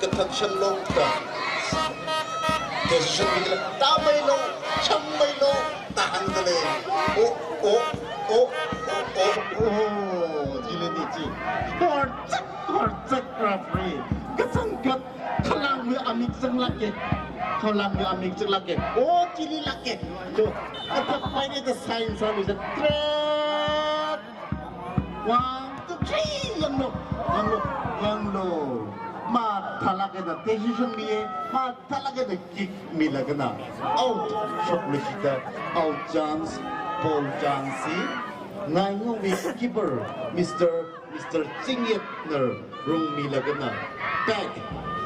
the decision bigla tamay lo chamay lo tahan dale Jilenici Korcek referee Kesangkat Kalang mi amik seng laki Oh cili laki Tuh Ketak main itu sign solution Thread 1, 2, 3 Yang lo Matalagay na decision miye Matalagay na kick milagay na Out Shot Mishita Out chance Paul Jansi Ngainga with keeper Mr. Chingyetner Rung milagana back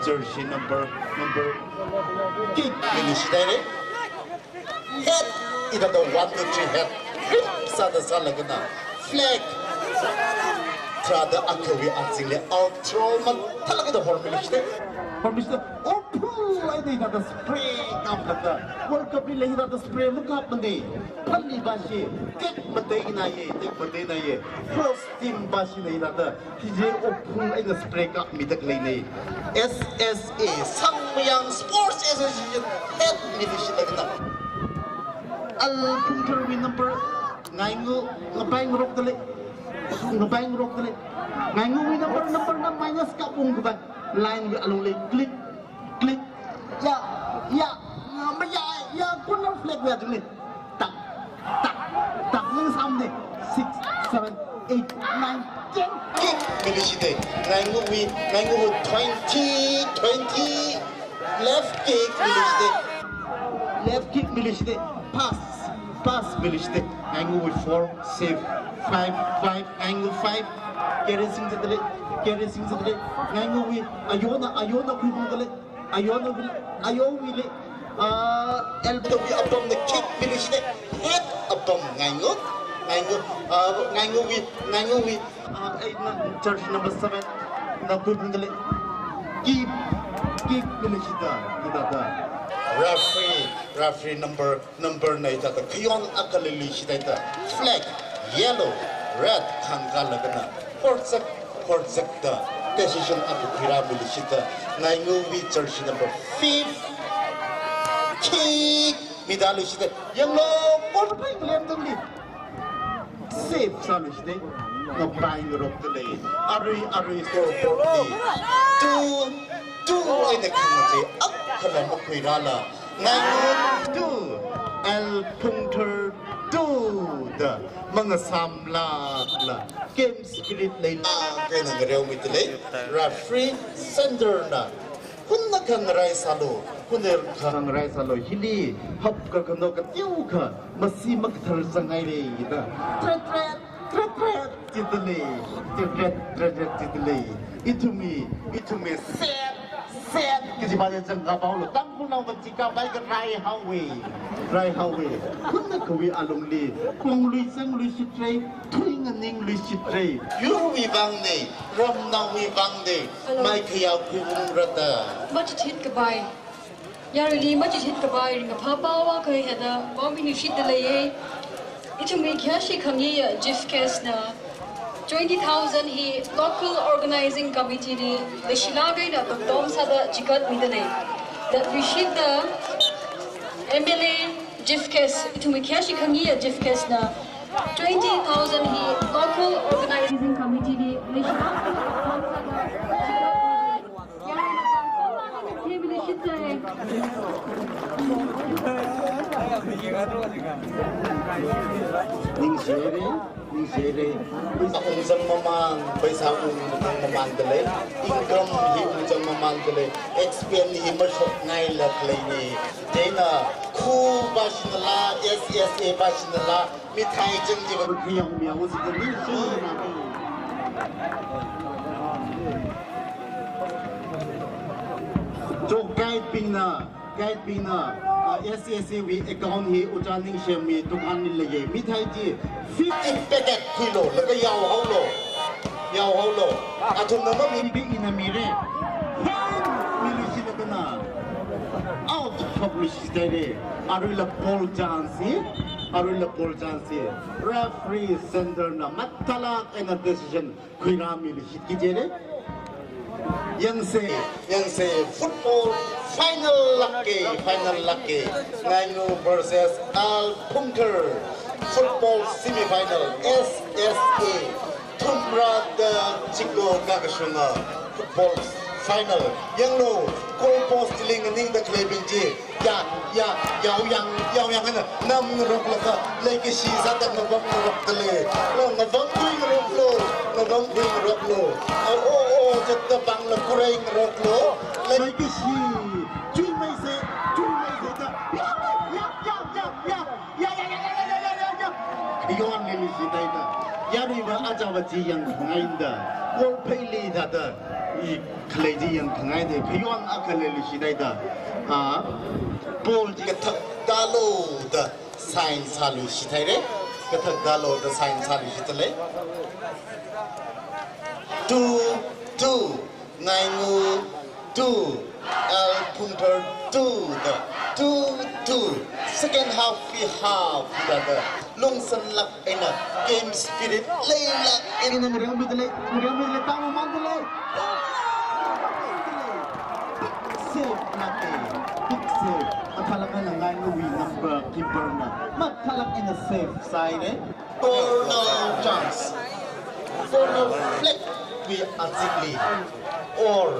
jersey number kick finish there head ida the 1, 2, 3 head sada salagana flag trada akawi atsile out trauma talaga the formation oh I think that the spray come the World Cup ni lahi that the spray muka mandi pali bashi tek mate na ye first team bashi nahi that kije opul I the spray ka midak lahi SSA Sangmayang Sports Association head division lagna Al Phungdhar win number ngaingo ngapang rok dale ngaingo win number na minus ka pung ba line along le click ya corner flag we adli tak ng samne 6 7 8 9 10 kick milishite ngaingo 20 left kick milishite pass milishite ngaingo with 4 save 5 ngaingo 5 carrying the ngaingo with ayona kubungale ayo wile elbow above the kick finish head above ngaingo with church number 7 na kubungale keep finish da referee number na ita kayon akalili shita flag yellow red kangalagana korsak da decision of the pyramid shita ngaingo with jersey number 5 kick midalo shita yellow goal play lem dali save salo shita no prime rock dali ari score 2 ay nakamati akala mo kuirala ngaingo 2 Al Phungdhar 2 the mga samla game spirit lay kaya nang real mitile referee center na kunna kang rai salo hili hap ka kano ka tiu ka masi magthar sangai le ida tret titile itumi set kasi pada jangka bau lo tang pun nak bercakap baik rai hawe pun nak kau alung li kong lui sang lui sitray tuing aning lui sitray you we bang ni ram na we bang ni mai kaya kubung rata Much hit goodbye. Yarili much hit goodbye. Ring a papa wa kay hada bombing ni shit delay. Ito may kyashi kami Jeff Kesna 20,000 he local organizing committee ni Leshilagay na pagdom sa da jikat midane. That we shit the MLA Jeff Kes. Ito may kyashi kami Jeff Kesna 20,000 he local organizing committee ni Leshilagay na pagdom sa da ning sere akong sang mamang paisa akong mamang dale income hi sang mamang dale expand hi masok ngai lak lei ni dena khu bashnala ssa bashnala mithai jeng ji khiyong mia wo si ni su na jo guide ping na SSA we account hi uchaning shemi dukan ni leye mithai ji 50 packet kilo laga yaw hau lo athum na mi bi ina mi re milisi na out publicity de arula pol chance referee center na matala in a decision kuina milisi ki jere yang se football final lucky Ngainga versus Phungdhar football semi-final SSA Thumra the Chico Gagashunga football final yang lo goal post ling ning the claiming ji ya yao yang hana nam rok la le ke shi sa ta ngam rok tele lo ngam kuin rok lo o jatta bang la kurai rok lo le ke shi chui mai se ta ya yon le mi si dai da ya ri ba a ja ba ji yang ngai da wo phei li da da i khlei ji yang ngai de yon a khale li si dai da bol ji ka thak da lo da sign sa lu si thai re ka thak da lo da sign sa lu si tale 2 Ngainga 2 Phungdhar 2 the 2 second half the long san lak in a game spirit lay lak in a ramble tam mandale save nate pixel mathalak na Ngainga we number keeper na mathalak in a safe side corner chance corner flick we actively or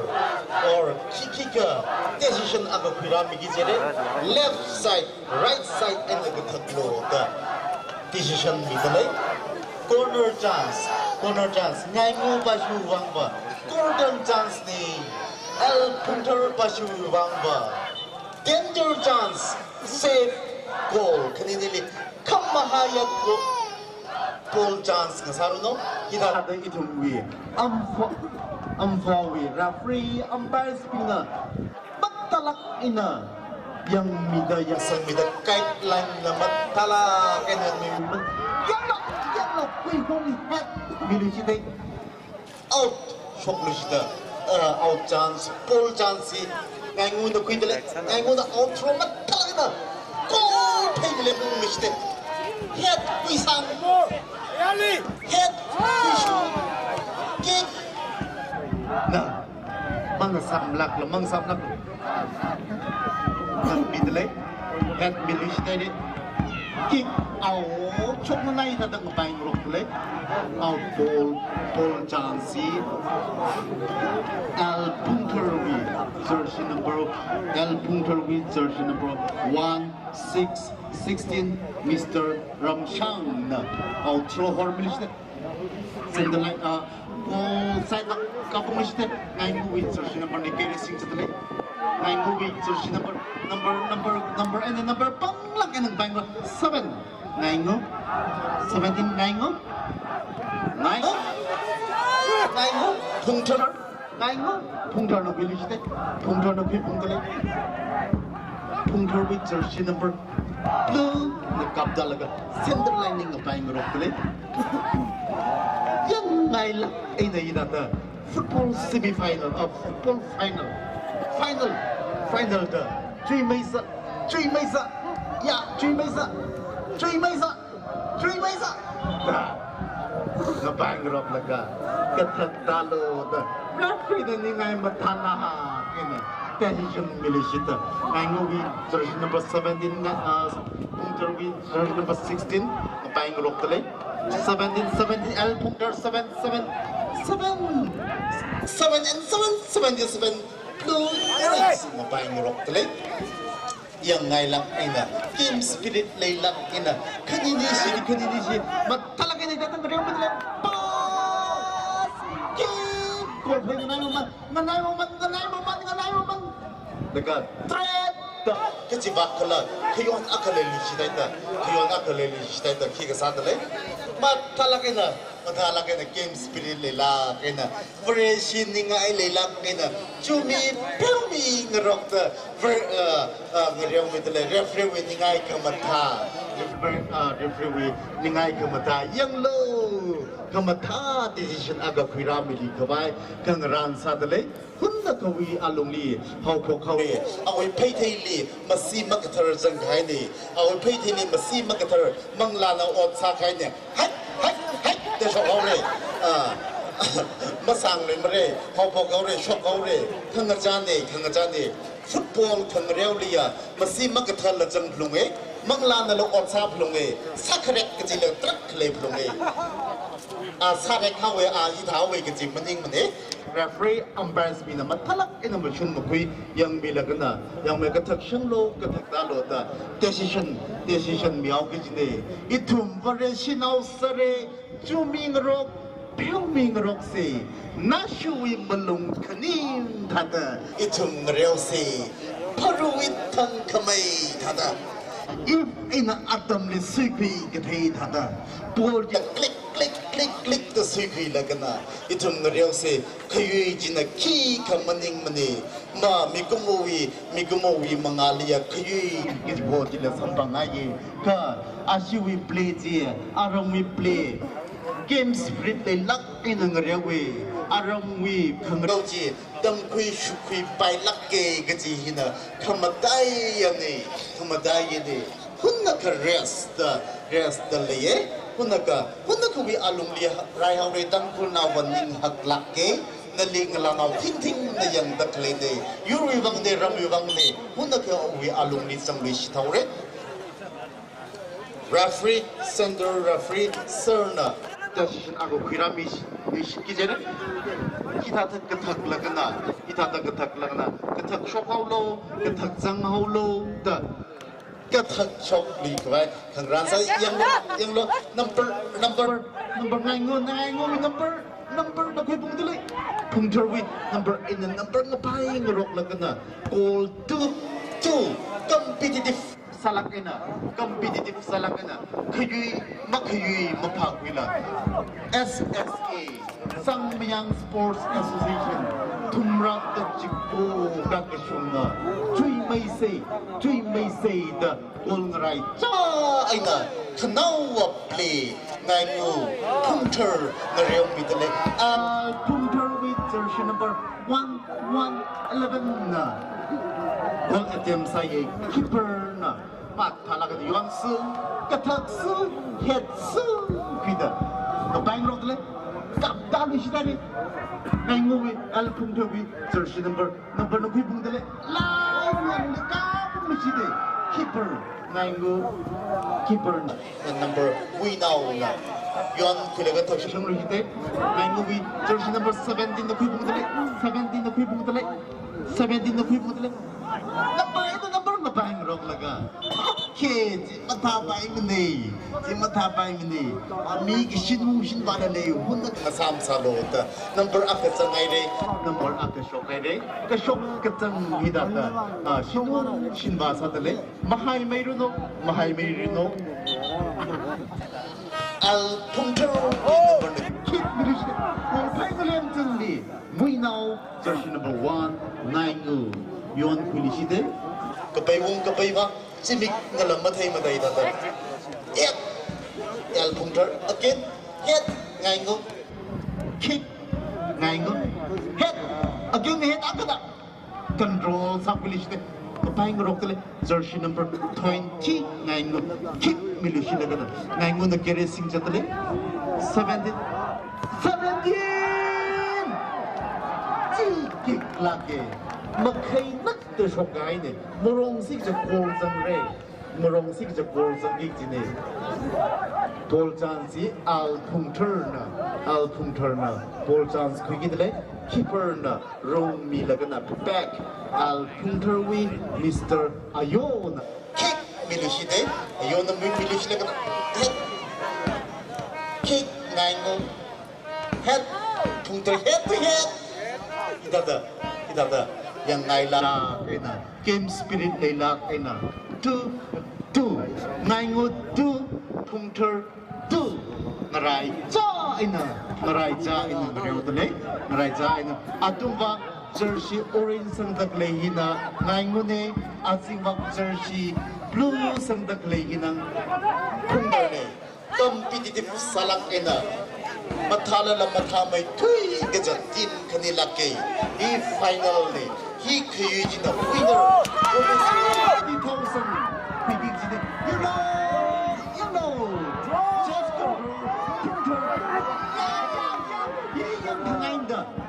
kicker decision aga pyramid jere left side right side and the thaklo the decision midale corner chance Ngainga basu wangba golden chance ni Phungdhar basu wangba danger chance save goal kanini kamahayat go goal chance ngasaruno kita ada itu wi amfawi referee umpire spinner matalak ina yang mida yang sang mida guideline na matalak ina memang yang kui holi hat milisite out shot lisita out chance goal chance Ngainga na kui dale Ngainga na out throw matalak ina goal pay le milisite head kui sang head kui shoot kick na mga samlak lamang samlak nang bidlay at bilish tayo kick out chok na nai tatang bang rock le out ball chance Phungdhar jersey number jersey number 16 Mr. Ramshang out throw hor bilish send the line side kapung liste Ngainga with jersey number ni kere sing sa tali Ngainga with jersey number and the number panglag ng bangla 7 Ngainga 17 Ngainga Phungdhar Ngainga Phungdhar no village de Phungdhar no phi Phungdhar Phungdhar with jersey number blue the kapda laga center lining of buying rock le yang ngai la ina ina the football semi final of football final the 追妹子呀追妹子na bang rock laga kathak talo the rafi na ni ngai matana ha ina television milishita Ngainga we jersey number 17 Phungdhar we jersey number 16 na bang rock tale 17 L Phungdhar 7 blue orange na bang rock tale yang ngai lang ina game spirit lay lang ina kanini si mat talaga ni datang beriang betul pas game gol play nganai moman dekat threat kecibak kala kayon akaleli sitaita kiga sadale mat talaga na game spirit lay lang ina version ni ngai lay lang ina chumi pelmi ngerok ta ngeriang betul referee ni ngai kamata referee ni ngai kamata yang lo kamata decision aga khuiramili kabai kangran sadale hunna kawi alungli hau khokhawi awai phaitheli masi makathar jangkhai ni awai phaitheli masi makathar manglana ot sa khai ne hai te so gaure masang le mare hau gaure shok gaure khangajani football khangreaulia masi makathar la jang plunge manglana lo ot sa plunge sakhrek kjile trak khle plunge sarek hawe hitawe kjim maning mane referee umpires bina mathalak ina machun mukui yang bilagana yang me kathak shanglo kathak dalo da decision miao kijine itum vare sinau sare chuming rok se nashui malung khanim thada itum reu se paruit thang khamai thada if ina atom le sikhi gathei thada por ya click the sikhi lagana itum reu se khayui jina ki khamaning mani ma migumowi mangalia khayui itbo jila sambangai ka ashiwi play ji arami play game spirit they luck in ngrewe arangwi khangrauji damkhui shukhui pai lakke gaji hina khamadai yani hunna ka rest the leye hunna ka wi alungli rai haure dangkul na waning hak lakke naling langaw thing na yang dakle de yuri wang de ram wang ne hunna ka wi alungli sangli shithaure referee center referee serna decision ago pyramid ishkijena kitata kathak lagana kathak shop haulo kathak jang haulo da kathak shop li kwai khangran sa yang lo number ngai ngo number na koi pungdule Phungdhar with number in the number ngapai ngrok lagana call to competitive salakena khayui maphagwila SSA Sangmayang Sports Association Thumra Tachiko Dakashunga Chui Mai say the Golnrai Cha Aina Kanawa play Ngainga Phungdhar Nareo Mitale Phungdhar with jersey number 11 Goal attempt say keeper na mat talaga yuan su kathak su head su kida the bang rock le kap dal shitari Ngainga we al Phungdhar we jersey number no kui bungdale live yang ka mishide keeper Ngainga keeper number we now na yuan kulega thak shanglo hite Ngainga we jersey number 17 no kui bungdale 17 no kui bungdale number na bang rock laga okay mata bai mini ami kishin bana le hunna kasam salota number aka sangai re number aka shokai re ka shok ka tang hidata shin ba sadale mahai meiruno al Phungdhar number kit mirish finally we now jersey number 1 Ngainga yon Kuliside kapay chimik ngalam mathai madai da yet El Phungdhar again head Ngainga kick Ngainga head again head akada control sa Kuliside kapay ngorok jersey number 20 Ngainga kick Milushida gana Ngainga na kere sing jatale 17 kick lake makai nak te shokai ne morong sik je gol jang re morong sik je gol jang gik jine gol chance si Al Phungdhar na gol chance khigi dele keeper na rong mi lagana back Al Phungdhar wi Mr. Ayon kick Milushide Ayon na Milushide lagana kick Ngainga head Phungdhar head to head idada yang naila kaina game spirit naila kaina 2 Ngainga 2 Phungdhar 2 narai ja ina reodale narai ja ina atumba jersey orange sang dak lehina Ngainga ne asingwa jersey blue sang dak lehina Phungdhar ne competitive salak ina mathala la mathamai thui gaja team khani lakke he finally he created the winner of 30,000 prediction you know just go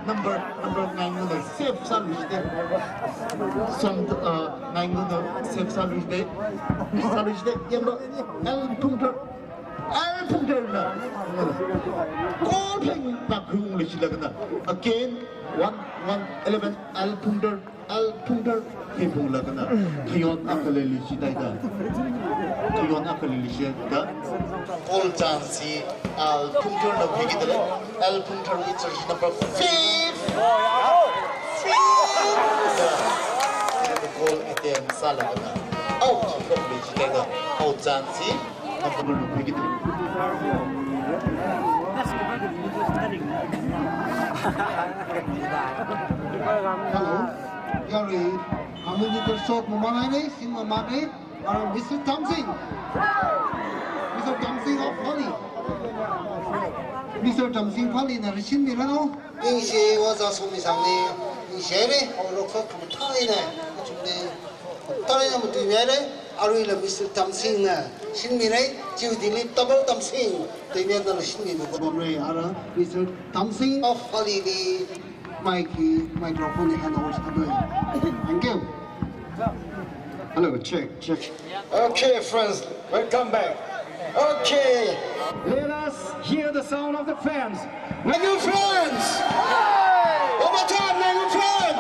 number 9 the safe service there some 9 the safe service there El Phungdhar na call playing back room lagana again 111 Al Phungdhar hipung lagana kayon akaleli sida all chance Al Phungdhar na bigidale Al Phungdhar which is number 5 the goal attempt salagana out complete sida all chance number 1 bigidale Hello, Gary. How many shot Mamani? Sin Mamani? Mr. Thompson. Mr. Thompson of Holly. Mr. Thompson Holly, Narishin Milano. She was a Sumisani. Sherry, or look for Tine. Tine to Yere. Are we Mr. Thompson? Shinmire, Judy, double Thompson. They never Shinmi, Mr. Thompson of Holly. Microphone and also thank you. Hello, check. Okay, friends, welcome back. Okay, let us hear the sound of the fans. Ngainga fans! One more time, Ngainga fans!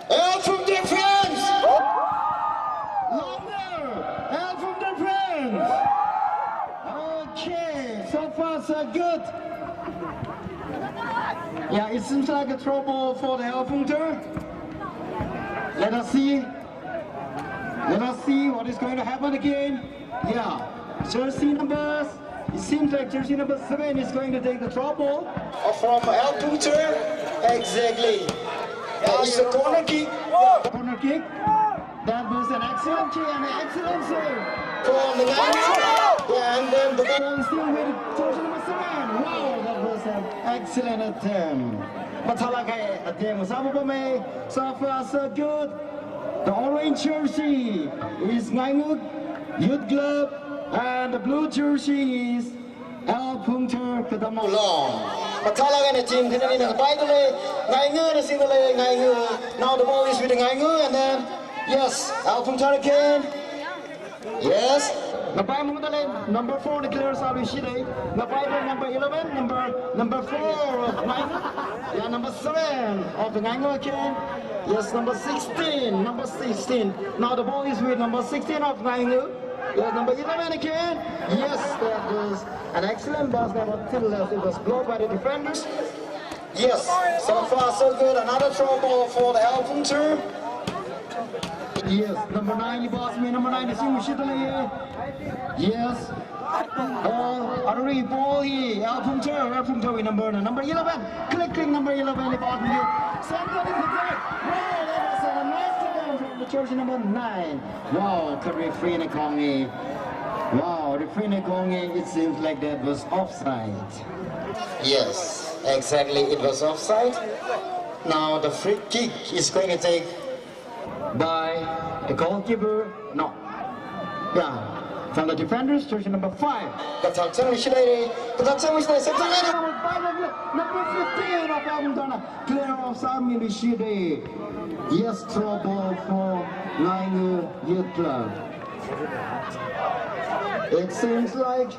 El Phungdhar fans! Louder! El Phungdhar fans! Okay, so far so good. Yeah, it seems like a trouble for the El Phungdhar. Let us see what is going to happen again. Yeah, jersey numbers. It seems like jersey number 7 is going to take the trouble from El Phungdhar. Exactly. It's a corner kick. Corner kick. That was an excellent kick and an excellent save from the and then the ball is still with jersey number 7. Wow, that was an excellent attempt. Matalaka attempt was up so far so good. The orange jersey is Ngainga Youth Club and the blue jersey is El Phungdhar Kadamong. Matalaka and the team didn't even buy the way. Ngainga the single leg Ngainga. Now the ball is with Ngainga and then yes, El Phungdhar again. Yes. Number 4 declares Alishide. Number 11, number 4 of Ngainga. Yeah, number 7 of the Ngainga again. Yes, number 16. Now the ball is with number 16 of Ngainga. Yes, number 11 again. Yes, that was an excellent pass, but till it was blocked by the defenders. Yes, so far so good. Another trouble for the El Phungdhar. Yes, number 9, you boss me, number 9, the single shit. Yes. Array ball here, Phungdhar with number 11. Clicking number 11, the boss me. Second is the third. Wow, that was a nice again from the jersey number 9. Wow, career free in the Kongi. Wow, the free in the Kongi, it seems like that was offside. Yes, exactly, it was offside. Now the free kick is going to take by the goalkeeper. No. Yeah. From the defenders, jersey number 5. Katakchang Mishidai, Katakchang Mishidai, Number 15 of Phungdhar, clear of Sami Mishidai. Yes, trouble for Ngainga Youth Club. It seems like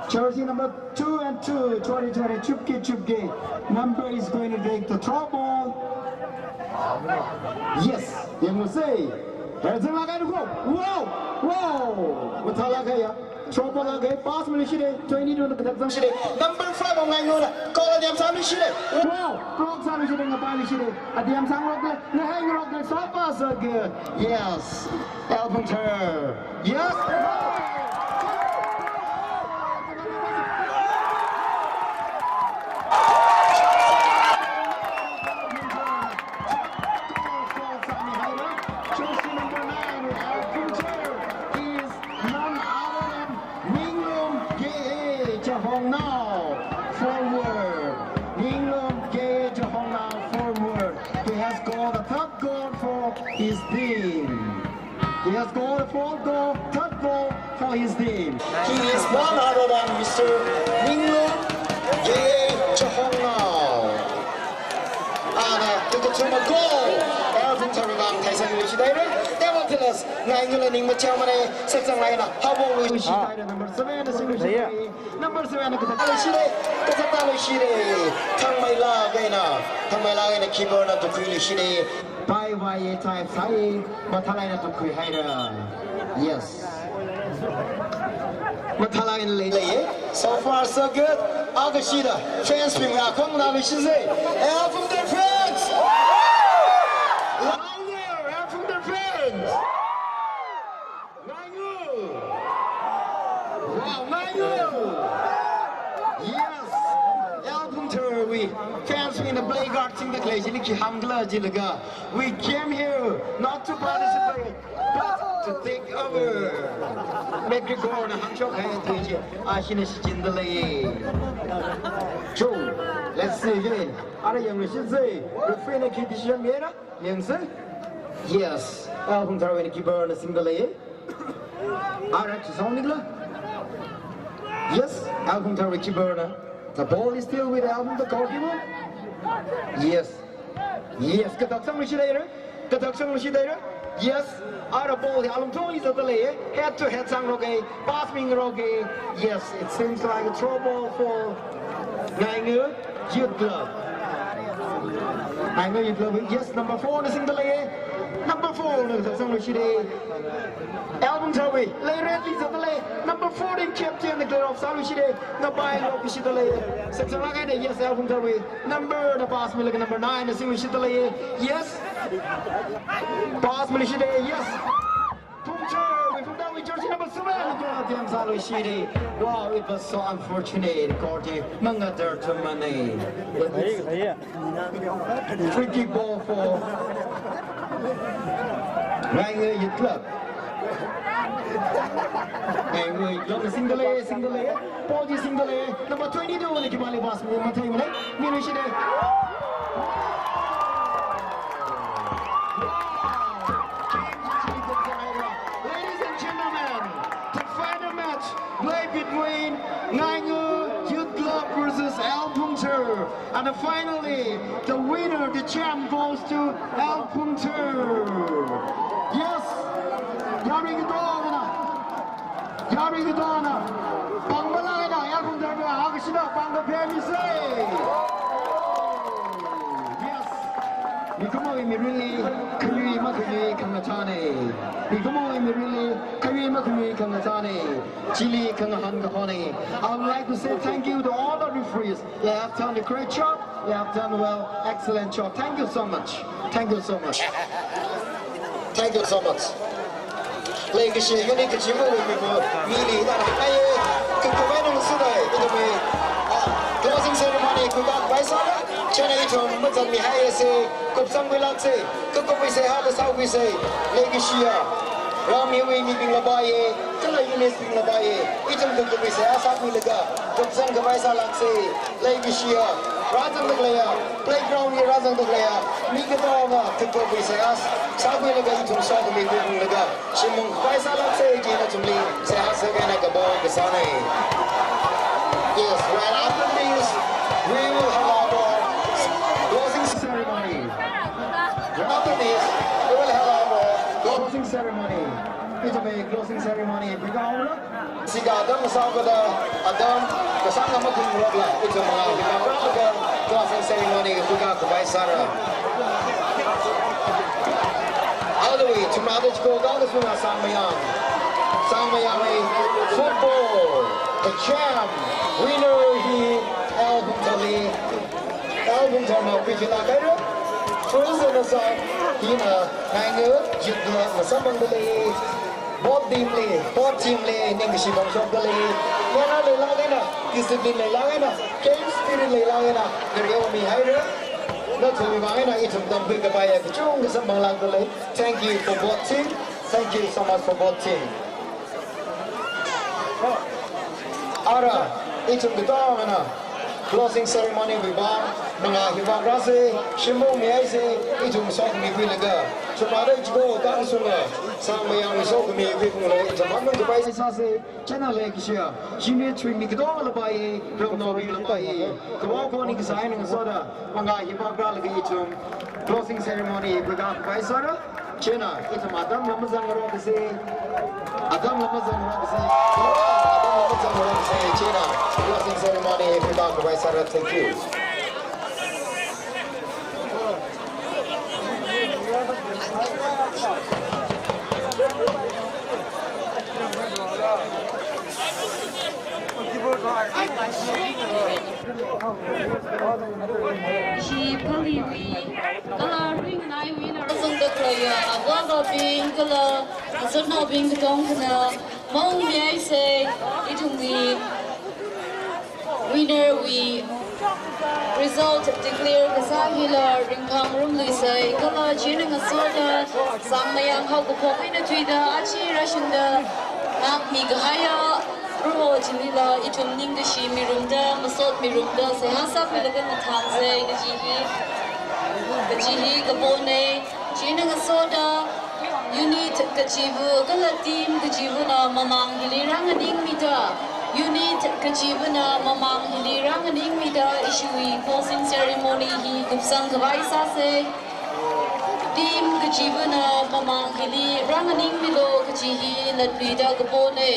jersey number 2 and 2, 2020, Chupke. Number is going to take the trouble. Yes, you must say. Wow! What's trouble again? Pass Milishide, 22 to the number 5 of Ngainga, call the Amsamishide. Wow! Cross Samishide and the Palishide. At the Amsam the hanger of the Sapas are good. Yes, Phungdhar. Yes! His team. He has scored a 4th goal, 3rd goal for his team. He is none other than Mr. Ngainga Jahongnao. And to get a goal, Phungdhar Thaisan Mishidai. Nevertheless, Ngainga Ning Machamane, Seksang Laina, how about we number 7, number 7, Tangmaila keeper to Kuilishide. By why type Sai, Matalina to Kuhaida. Yes. Matalina lady. So far, so good. Agashida, transferring Akongna Mishize. And from the friends! Ngainga, and from the friends! Ngainga! Wow, Ngainga! Yes! Phungdhar, we fans in the Blackguard in the Glacier, we came here not to participate, but to take over. Make it go on a hunch of hand, I finish in the lay. True. Let's see again. Are you going to say, refrain a kid is young, yes, Phungdhar when keep on a single lay. Are you sounding? Yes, Phungdhar with Kiburna. The ball is still with the goalkeeper. Yes. Yes, Katakchang Mishidai. Yes, out of ball, the Alumtong is at the lay. Head to head, Sangroge, passing Roge. Yes, it seems like a trouble for Ngainga Youth Club. Ngainga Youth Club, yes, number 4 is in the lay. Number 4, Katakchang Mishidai. Phungdhar, lay red leads at the lay. Number 14, captain, the clear of Salushide. The buying of Shidale. Section Lagade, yes, Phungdhar. Number, the pass Milligan, number 9, the single Shidale. Yes. Pass Milishide, yes. Phungdhar with jersey number 7. Salushide. Wow, it was so unfortunate. Gordy Mangadar to Mane. Free kick ball for Ngainga Youth Club. Single A, Paul single A, number 22, the Kimali Bass, ladies and gentlemen, the final match played between Ngainga Youth Club versus Phungdhar. And finally, the winner, the champ, goes to Phungdhar. Yes, Yari Donna, Bangmalada, Phungdhar, Agashida, Bangla Yes, Nikomo really, Kuri Makuri Kangatane, Nikomo really, Kuri Makuri Kangatane, Chili Kangahangahone. I would like to say thank you to all the referees. They have done a great job, they have done well, excellent job. Thank you so much. Thank you so much. Thank you so much. Legacy, you need to chill with me. Really, closing ceremony, we got Baisara, Chennai from Mutsan Mihaya say, Kupsang Wilak say, Kukupi say, Habasau we say, Legacy, Rami meeting Labaye, Tula Unis being Labaye, Itum Kukupi say, Asaku Lega, Kupsang Baisala say, Legacy, Razan the Glaya, Playground here, Razan the Glaya, Mikadova, Kukupi say, As, Saku Lega, Itum Sakumi Lega, Shimung Baisala say, Gina to me, say, Asagana Gabo, the Sane. Yes, right after this, we will have our closing ceremony. After this, we will have our closing ceremony. It will be a closing ceremony. Siga Adam Sagada Adam Kasanga Matung Robla. It will be a closing ceremony. We got the Vaisara. All the way to Madhujko, down the Suna Sangmayang. Sangmayang football. The champ, winner he Phungdhar now pitching like that. First in the side, he Ngainga, Jitna, Samang Dele, both team lay, both team lay, Ningishi Bangshop Dele, Yana Lelagana, Discipline Lelagana, Game Spirit Lelagana, the Riomi Hyder. Not to be mine, I eat them big by a chung, Samang Dele. Thank you for both team. Thank you so much for both team. Ara, itum kita mana closing ceremony biba, mga hibang rase, shimbo miaise, itum sok migwi lega. Cuma ada juga tak sunga, sama yang sok migwi kumulai. Zaman kebai sase, channel lagi sia. Sini twin migdo lebai, rom nobi lebai. Kau kau ni kisah ni soda, mga hibang lagi itum closing ceremony biba kebai soda. China, itum Adam Lamazang orang kese, Adam Lamazang orang kese. China, closing ceremony, Phungdhar by Sarah, thank you. She probably ring and I win her. The player, Ababa being color, Asuna being the Donkana, Mong may say, it will be winner. We result declare Kasahila, Ringpang Room Lisa, Kala, Jining a soda, Samayang Hokopop in a Twitter, Achi Rashunda, Migahaya, Ruho Chilila, it will ning the Shi Mirunda, Masot Mirunda, Sehasa Pilagan Tanze, the Jihi, Gabone, Jining a soda. Unit Kachivu, Kala team Kachivuna, Mamang Hilirang and Ingmita. Unit Kachivuna, Mamang Hilirang and Ingmita, issuing closing ceremony, he Kupsang Vaisase. Team Kachivuna, Mamang Hilirang and Ingmilo, Kachihi, Latwida Gabone.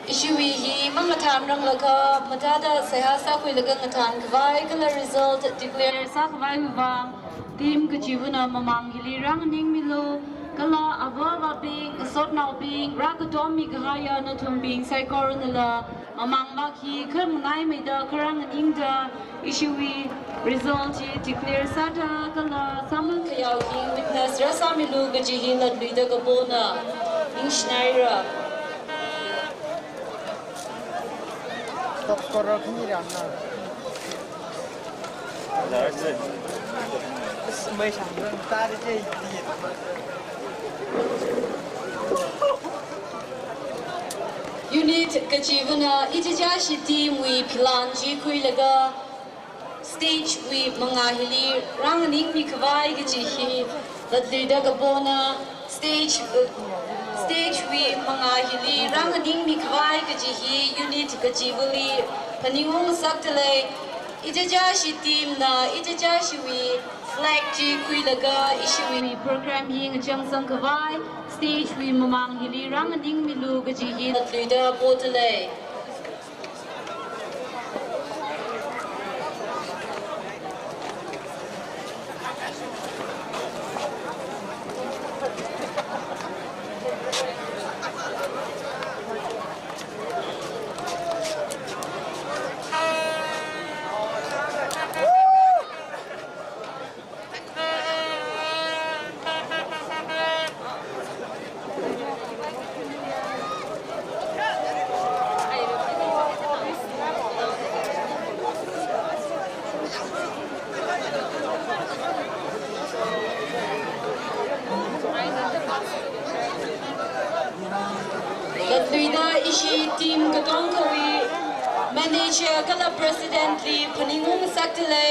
Issuing he, Mamatam Ranglaka, Matada, Sehasa, Quilagan, Kavai, Kala result, declare Sakavai Vang. Team Kachivuna Mamang Hilirang Ning Milo, Kala Abava being, Sot now being, Rakatomi Gahaya, Notum being Saikorunala, Mamang Maki, Kermunai Meda, Karang Ingda, Ishui, result, declare Sata, Kala, Saman Kayaki, witness Rasamilu, Gajihila, Lida Gabona, in Schneira. Top scorer Kmirana. That's it. Mấy thằng dân ta đi chơi gì Unit Kachivuna, Ijajashi team we plan Jikuilaga stage we Mangahili, Ranganing Mikavai Gajihi, Ladrida Gabona, stage we Mangahili, Ranganing Mikavai Gajihi, Unit Kachivuli, Paniwong Saktale, Ijajashi team na Ijajashi we flag Jikuilaga, issue program ying Jangsang Kavai. Stage we Mamang Hili Ranganing Milu Gajihi Ladrida Botale. Luida ishi team Gadong Kawi, manager Kala President Li Paningung Saktile,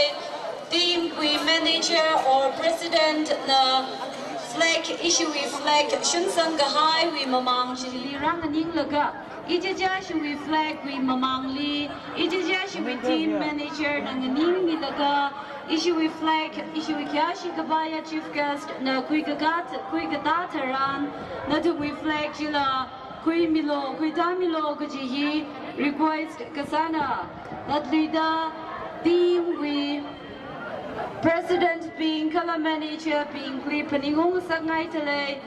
team we manager or president na flag issue we flag Shunsang Gahai we mamang chili ranganing laga. Ijaja we flag we mamang li. Ijaja we team manager nanganing laga. Issue we flag issue we kyashi kabaya chief guest na kuigatataran na to we flag jila kui damilo gajihi request kasana that leader team we President being color manager being Paningung Sangai Tele,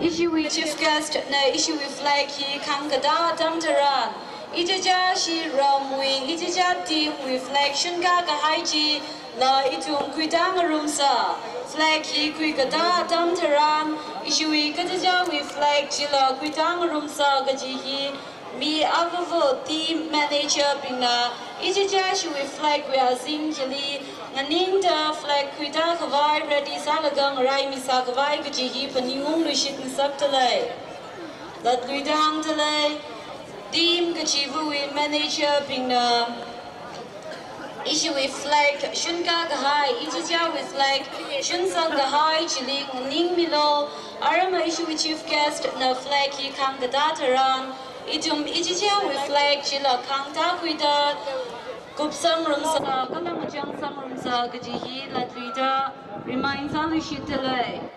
issue with chief guest na issue with flag he Kankada Damtaran, Ijaja shi Ramwing, Ijaja team with flag Shunga Gahaiji, La Itum Kuidangarumsa, flag he Kuigada Damtaran, issue with Kataja with flag Jila Kuidangarumsa Gajihi. Me Avavo team manager bina Ijaja shi with flag we are Zingjali Naninda flag Kuida Kavai ready Salagang Rai Misa Kavai Gajihi Paningung Rishit Nisaptale. That Luidang Tale team Gajivu we manager bina issue with flag Shunga Gahai Ijaja with flag Shunsang Gahai Chili Ning Milo Arama issue with chief guest na flag he Kangadataran Itum Ijija with flag Chila Kangta Kuida Kupsang Rumsa Kalamajang Sang Rumsa Gajihi Latvida reminds Alishitale.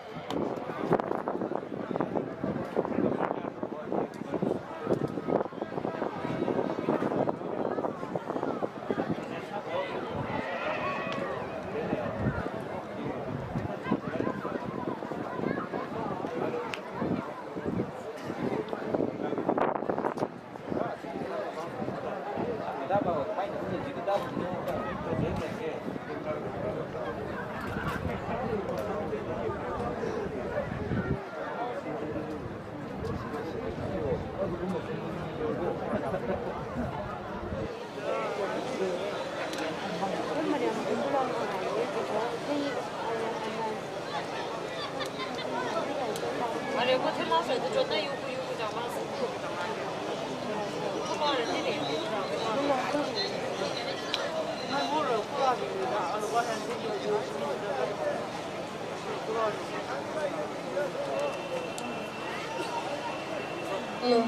Hello.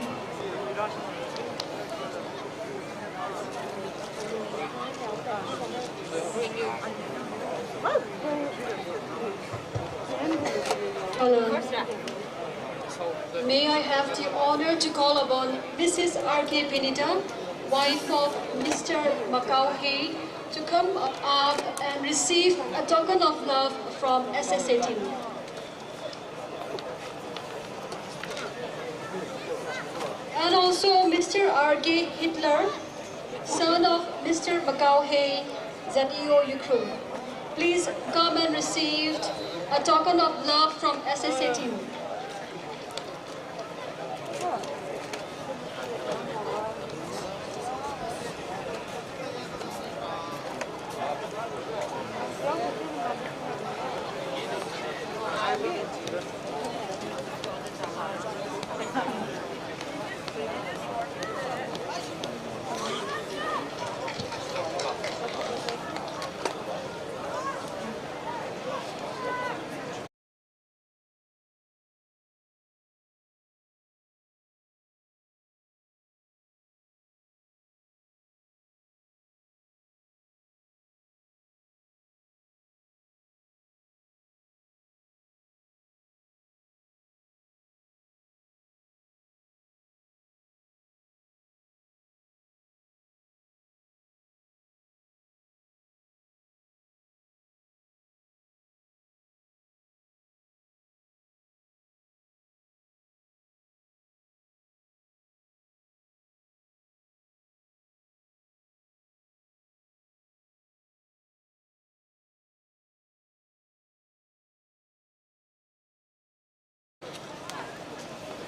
Hello. May I have the honor to call upon Mrs. R.K. Pinita, wife of Mr. Macau Hay, to come up and receive a token of love from SSA team. And also Mr. R.K. Hitler, son of Mr. Macau Hay, Zanio Ukraine. Please come and receive a token of love from SSA team.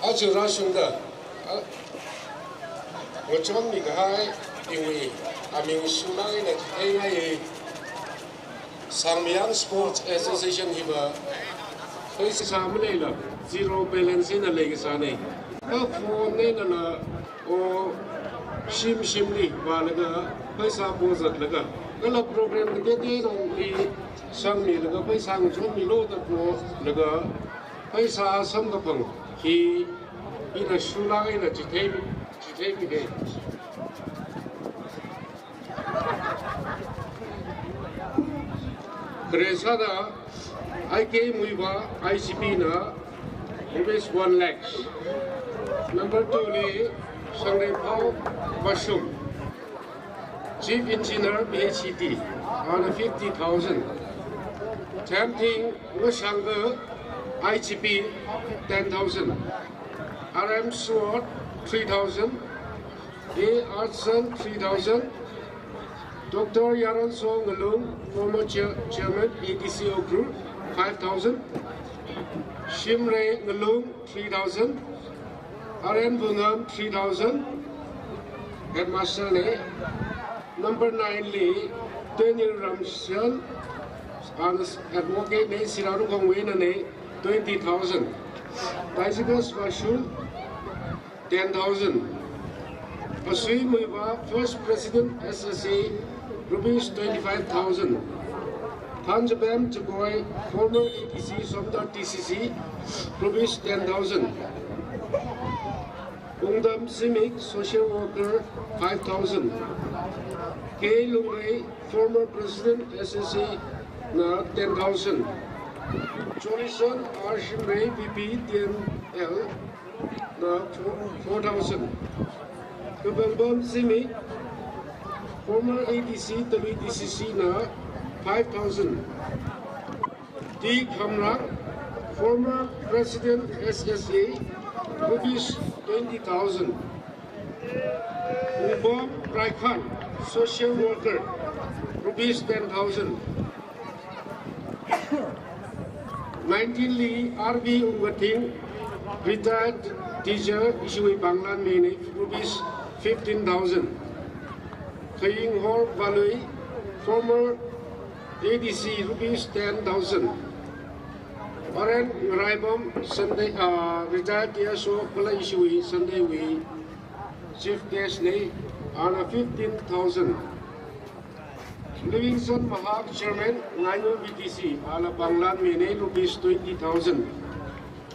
아주 라순다 어쩌면 미가 이위 아밍수나이네 해야이 상미양 스포츠 애소시에이션 히바 회사 사무네라 제로 밸런스나 레기사네 các phone này là ô sim đi và là cái पैसा bố giật là cái là program cái đấy nó đi sang mi là cái पैसा của chúng mi lô tập bố là cái पैसा sắm cái phần thì là số lá cái là chỉ thấy cái đấy 그래서 IK 무이바 ICP나 rupees 1 lakhs. Number 2 ni Sangre Pao Bashum, Chief Engineer BHCT on 50,000. Tempting Washanga ICP 10,000. RM Sword 3,000. A Artson 3,000. Dr. Yaron Song Ngalung, former chairman ADCO Group, 5,000. Shimre Ngalung, 3,000. RM Bungam, 3,000. Headmaster Ne. Number 9 Lee, Daniel Ramshan, Advocate Ne, Siraru Kongwena Ne, 20,000. Bicycles Vashul, 10,000. Asui Muiva, First President SSA, rupees 25,000. Tanjabam Chagoy, former ATC, Somdar TCC, rupees 10,000. Phungdhar Simic, social worker, 5,000. K. Lungray, former President SSA, 10,000. Jolison R. Shimray, VP DML, 4,000. Kubambam Simic, former ADC, WDCC na 5,000. D. Kamrak, former President SSA, rupees 20,000. Ubom Raikhan, social worker, rupees 10,000. 19 Lee RB Ungating, retired teacher, Ishui Banglan Mini, rupees 15,000. Khaying Hor Valui, former ADC, rupees 10,000. Oren Raibom, Sunday, retired TSO, Pula Ishui, Sunday we, Chief Guest Ne, on 15,000. Livingston Mahak, Chairman, Ngainga BTC, Ala Banglan Mini, rupees 20,000.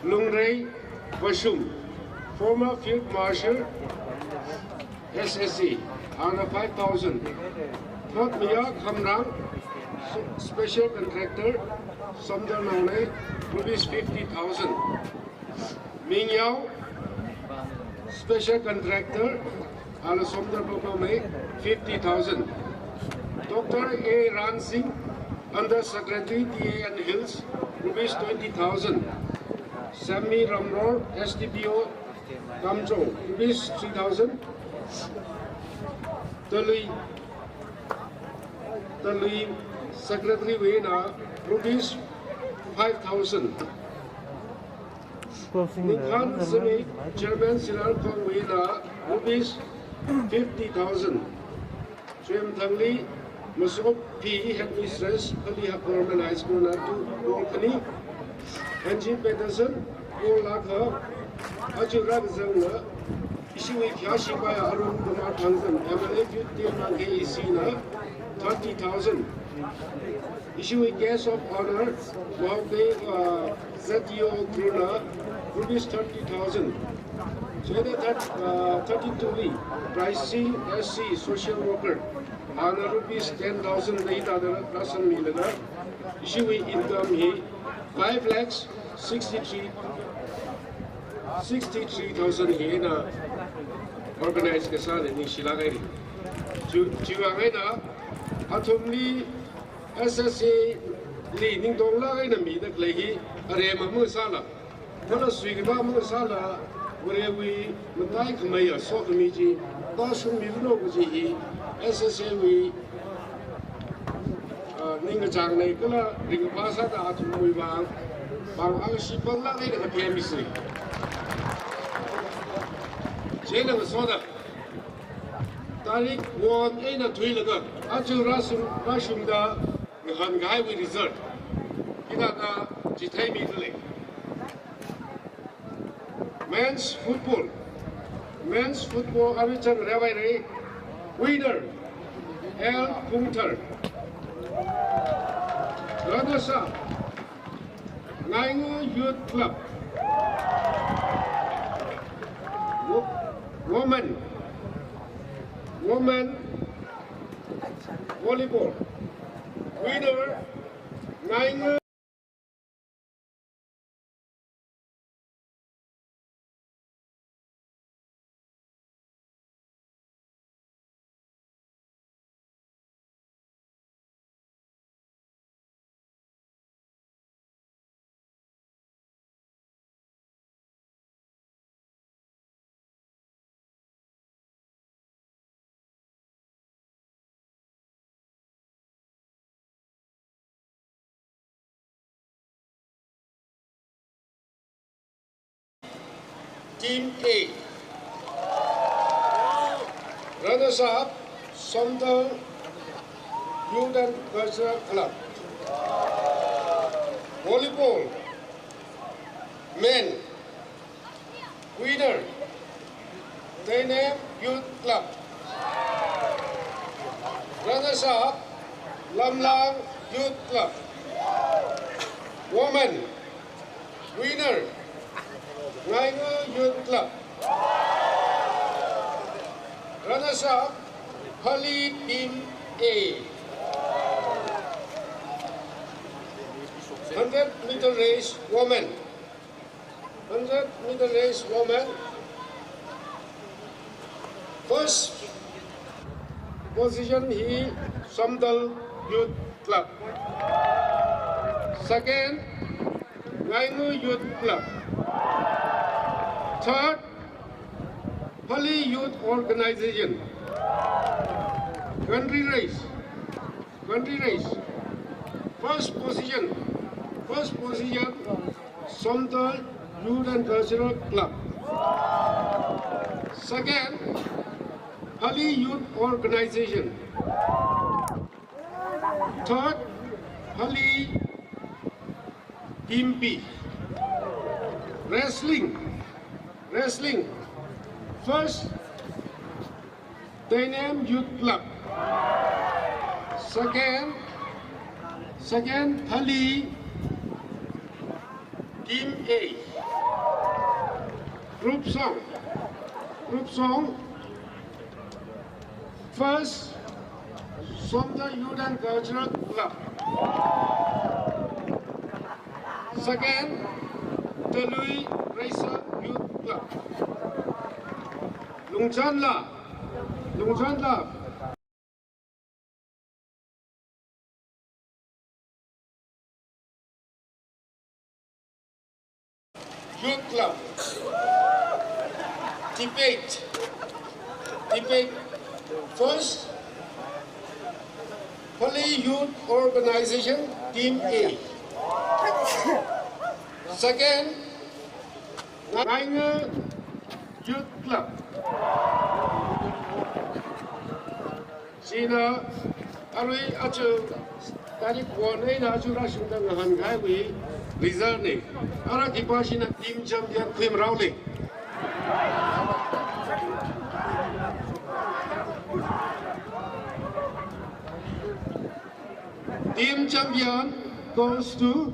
Lungray Bashum, former Field Marshal, SSC, on 5,000. Third Mia Kamrang, special contractor, Somdar Naune, rupees 50,000. Ming Yao, special contractor, on Somdar Bokome, 50,000. Dr. A. Ran Singh, Under Secretary TA and Hills, rupees 20,000. Sammy Ramror, SDPO, Kamchong, rupees 3,000. Tali Secretary Wena, rupees 5,000. Nikhan Simi, Chairman Sinar Kong Wena, rupees 50,000. Swim Thangli, Masop P. Headmistress, Kaliha Government High School, Natu, Wongkani, Angie Peterson, Go Lakha, Ajurag Zangna, Ishui Kyashibaya Arun Kumar Tanzan, MLA 15 KEC, 30,000. Ishui Guest of Honor, Mahawke ZTO Kruna, rupees 30,000. So that 32 Pricing SC, social worker, honor rupees 10,000 later, Rasan Milana. Ishui income he 5 lakhs 63,000 he na organized Kasan in Shilagari. Chiwangena, Atomli SSA leaning Dongla in a meet Lagi, Arema Musala. What a sweet Musala, where we Matai Kamaya, Sokamiji, Boston Mivnoji, SSA we Ningajang Nakula, Ringapasa, Atuiva, Bangashipanga in the PMC. Jena was soda. Tarik won in a Twilaga, Atu Rashumda, the Hangai we resort. Inaka, Jitami Lake. Men's football. Men's football American rivalry. Winner L. Phungdhar. Runners up Ngainga Youth Club. Women volleyball. Winner Ngainga. Team A. Runners up Phungdhar Youth and Cultural Club. Volleyball. Men. Winner Ngainga Youth Club. Runners up Lamlang Youth Club. Women. Winner Ngainga Youth Club. Runners up Hali Team A. 100-meter race woman. 100-meter race woman. First position he Phungdhar Youth Club. Second Ngainga Youth Club. Third, Pali Youth Organization. Country race. First position, Phungdhar Youth and Cultural Club. Second, Pali Youth Organization. Third, Pali Team B. Wrestling. First, Ngainga Youth Club. Second, Pali Team A. Group song. First, Phungdhar Youth and Cultural Club. Second, Talui Racer Youth Club. Lungchanla. Youth Club. Debate. First, Pali Youth Organization Team A. Second, Ngainga Youth Club. Sina Arui Achu Tarik Wane Najura Shundang Hangai Rizani. Ara Dipashina Team Champion Quim Rowley. Team champion goes to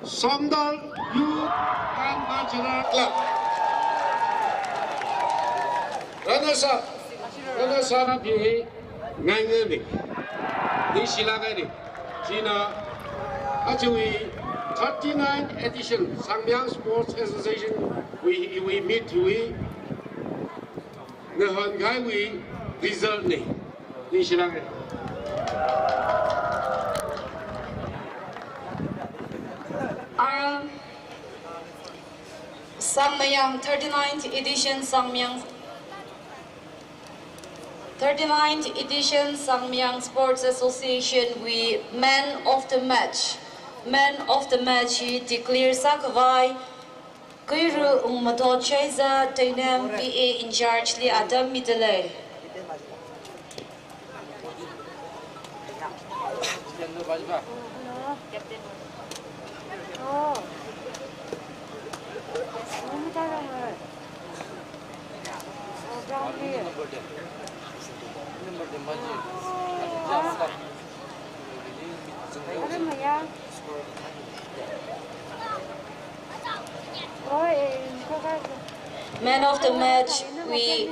Phungdhar Youth and Cultural Club. Runners up di Ngainga ni, di Silaga ni. Sina actually 39th edition Samyang Sports Association we meet we Ngahan we result ni di Silaga. Sangmayang 39th edition Sangmyang Sports Association we man of the match declare Sakavai Kuiru Umato Cheza Tainam PA in charge li Adam Mitale. Man of the match, we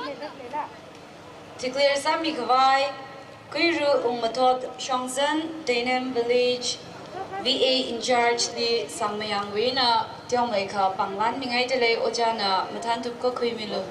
declare Sami Kawai, Kuiru Umatot Shongsan, Dainem Village, VA in charge the Sangmayang Wina, Tiongmaika, Panglan, Mingaitele, Ojana, Matantuko Kuimilu.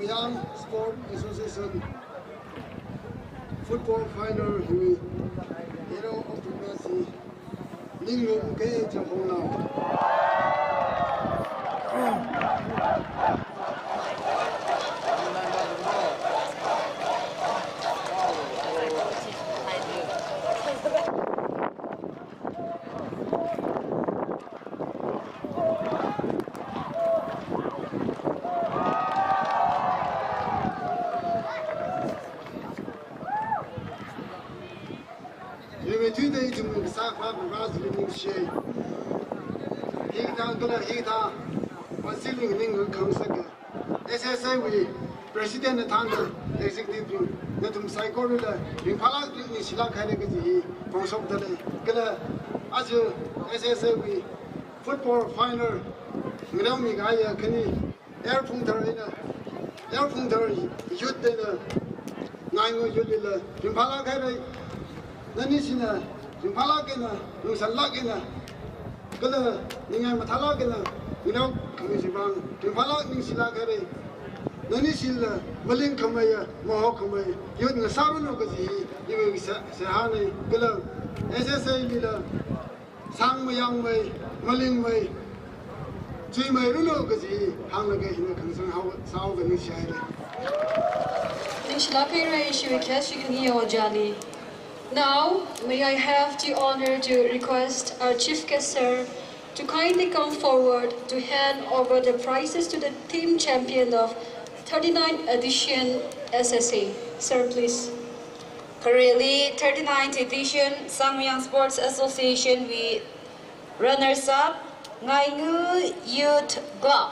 Ngainga Sport Association football final hui hero of the match Ningrum ke Chapona. Today, to move Safa, Brazilian shade. Hita, was sitting in England comes again. SSA, we President Tanda, executive, Natum Psychorilla, in Palak, Nishila Kanagazi, from Soptale, Gala, as a SSA, we football final, Milami Gaya, Kani, Air Phungdhar, Youth, Ngainga, Yulila, in Palak. Nanisina, Impalakina, Nusalakina, Gula, Ninga Matalakina, Commissioner, Impalak Nisilakari, Nanisila, Malin Kamaya, Mohokamay, Yun Sarunokazi, you Sahani, Gula, SSA Lila, Sangmayang Way, Malin Way, Chimay Runokazi, Hanagay, Concern how South and Nishai. Nishlakira, she requests you can hear Ojali. Now, may I have the honor to request our Chief Guest Sir to kindly come forward to hand over the prizes to the team champion of 39th edition SSA. Sir, please. Currently, 39th edition Sangmayang Sports Association with runners-up Ngainga Youth Club.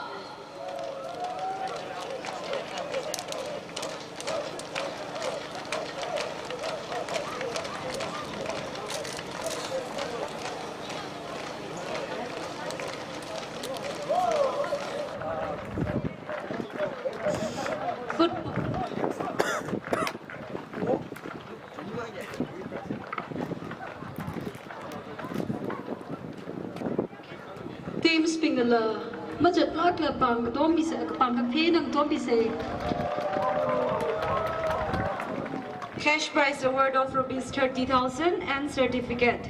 Team Spingler, Major Lakla Pang, Dombis, Pang Pain and Dombise. Cash prize award of rupees 30,000 and certificate.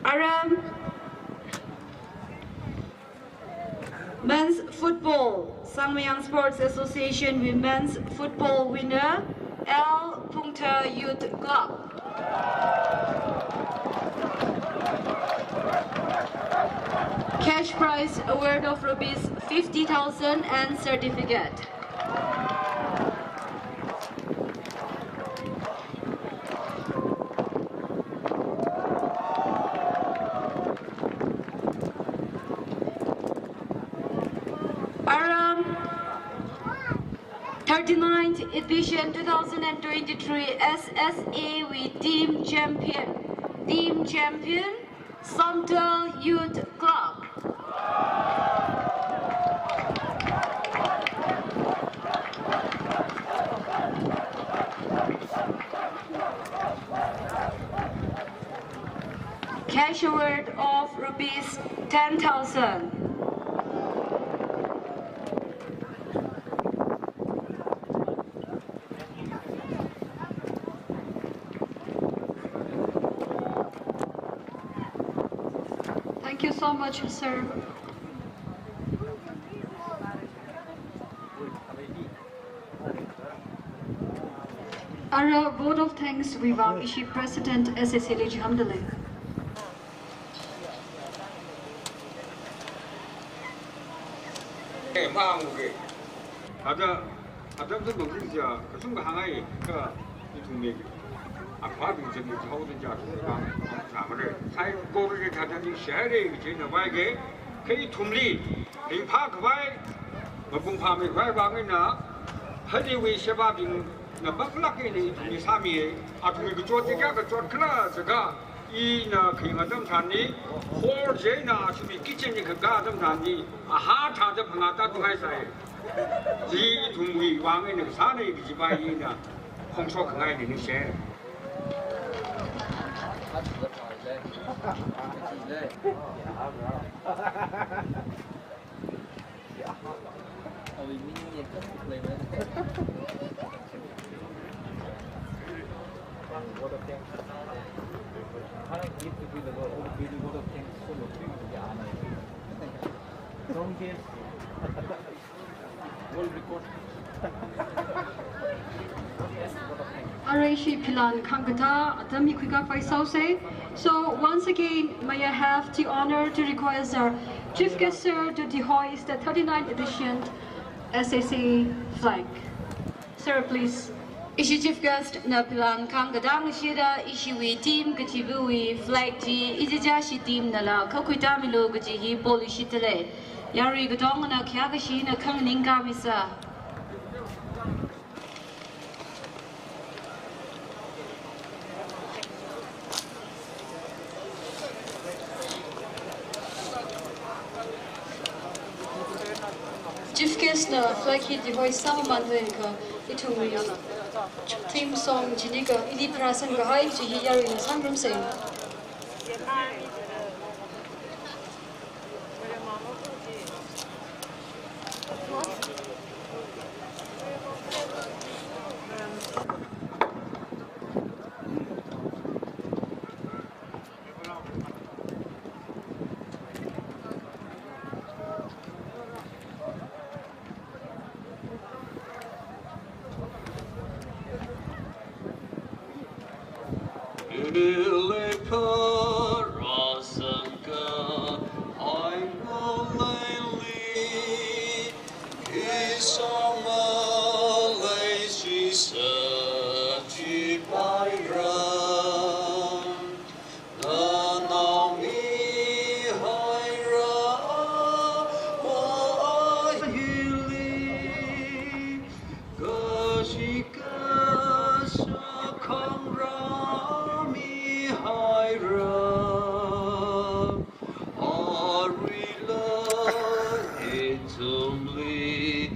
Aram Men's Football Sangmayang Sports Association Women's Football winner L. Phungdhar Youth Club. Cash prize award of rupees 50,000 and certificate. Aram 39th edition 2023 SSA with team champion. Team champion Phungdhar Youth Club. Cash award of rupees 10,000. so much, sir. Our vote of thanks we want Ishi President SSL Hamdale. ada tu mungkin dia kesungguh hangai ke itu ni apa pun jadi tahu tu jadi orang sama deh saya guru dia kata ni sehari je nak baik ke itu mli ini pak baik mapung pami baik bangai na hari we sebab ini na baklak ini itu ni sami atau ni kejut tiga kejut kena jaga ina keingatam tani hor je na sumi kitchen ni kegadam tani aha thada phangata tu hai sai ji thumwi wangai ne sane ki jibai ina khongso khangai ni she Arashi Pilan Kangata Atami Kwika Faisause. So once again, may I have the honor to request our Chief Guest Sir to hoist the 39th edition SAC flag. Sir, please. Ishi Chief Guest na Pilan Kangadang Shira Ishiwi team Gachibuwi flag G Ijashi team Nala Kakutamilo Gajihi Polishitale Yari Gadongana Kyagashi na Kanganinga Misa. Chief Guest na flag hit the hoist sama manvenka itumi team song jiniga idi prasan gahai jihi yari na sangram sing. Tumli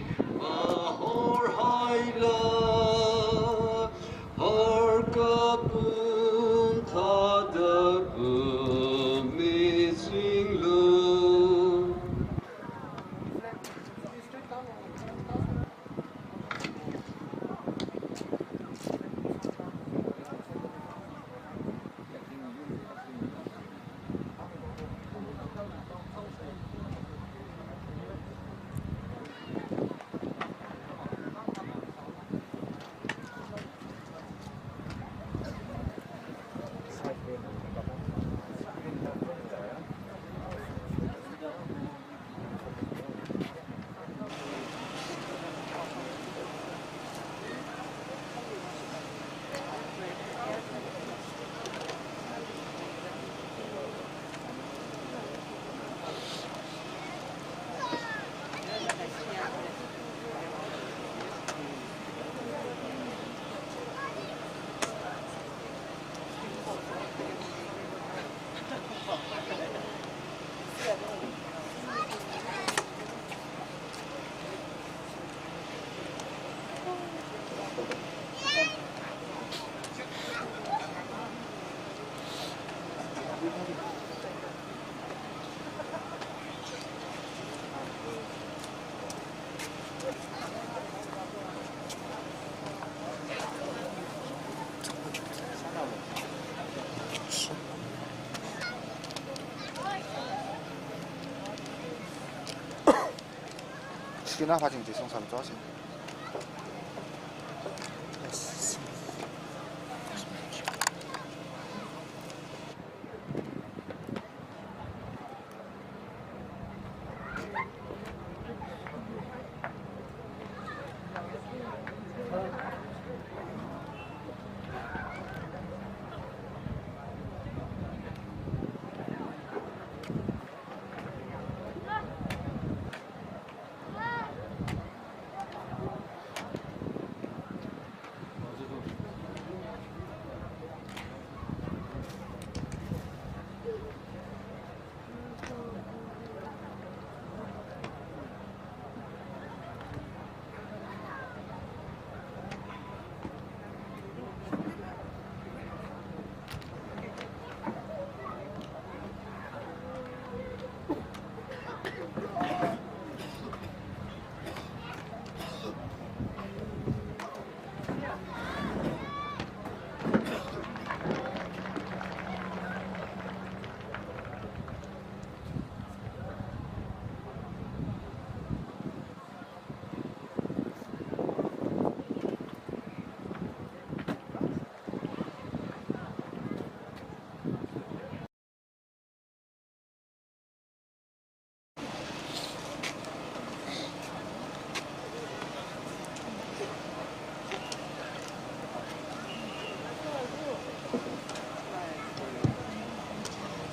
去哪怕进去送上抓去。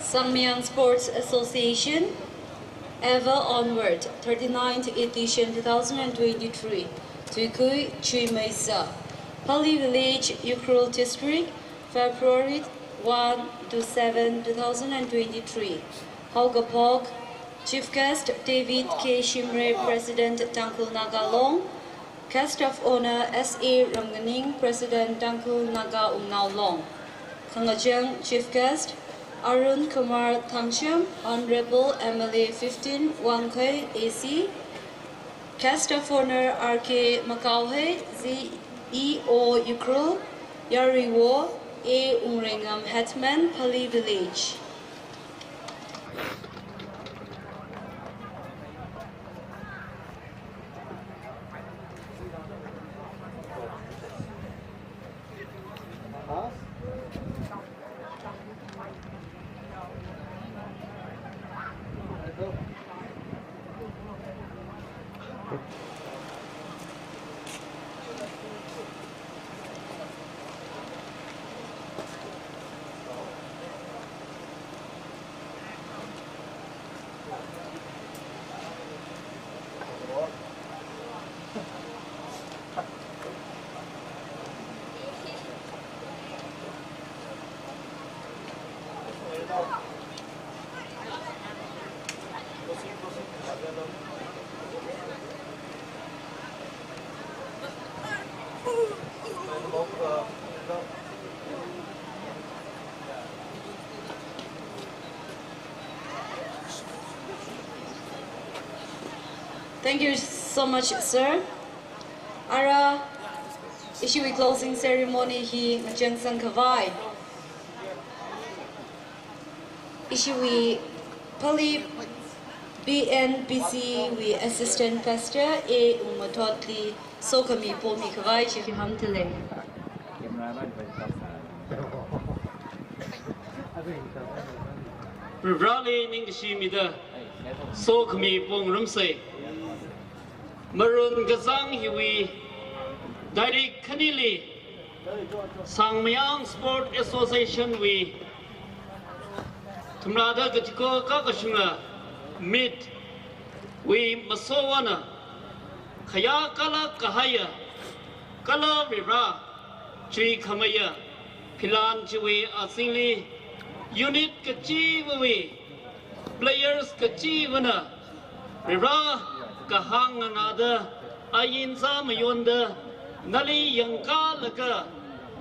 Sangmyang Sports Association, Ever Onward, 39th edition 2023, Tukui Chimesa, Pali Village, Ukrul District, February 1 to 7, 2023. Haugapok, Chief Guest David K. Shimre, President Tangkul Nagalong, Guest of Honor S.A. Ramganing, President Tangkul Naga Umnaulong. Khangajang, Chief Guest Arun Kumar Thangcham, Honorable MLA 15 Wangkai AC, Guest of Honor RK Makauhe, ZEO Ukrul, Yariwo, A. Umringam Hetman, Pali Village. Thank you so much, sir. Ara, issue closing ceremony he Ngajang Kavai. Issue Pali BNBC we Assistant Pastor A. Umatotli Sokami Pomi Kavai Chief Hamtele. Rally Ningshimida Sokami Pong Rumse Maroon Gazang Hiwi Direct Kanili Sangmyang Sport Association we Tumrada Gatiko Kakashunga Meet we Masowana Kaya Kala Kahaya Kala Rira Tree Kamaya Pilan Chiwi Asingli Unit Kachiwi Players Kachivana Rira Kahang another Ayin Samayonda Nali Yanka Laka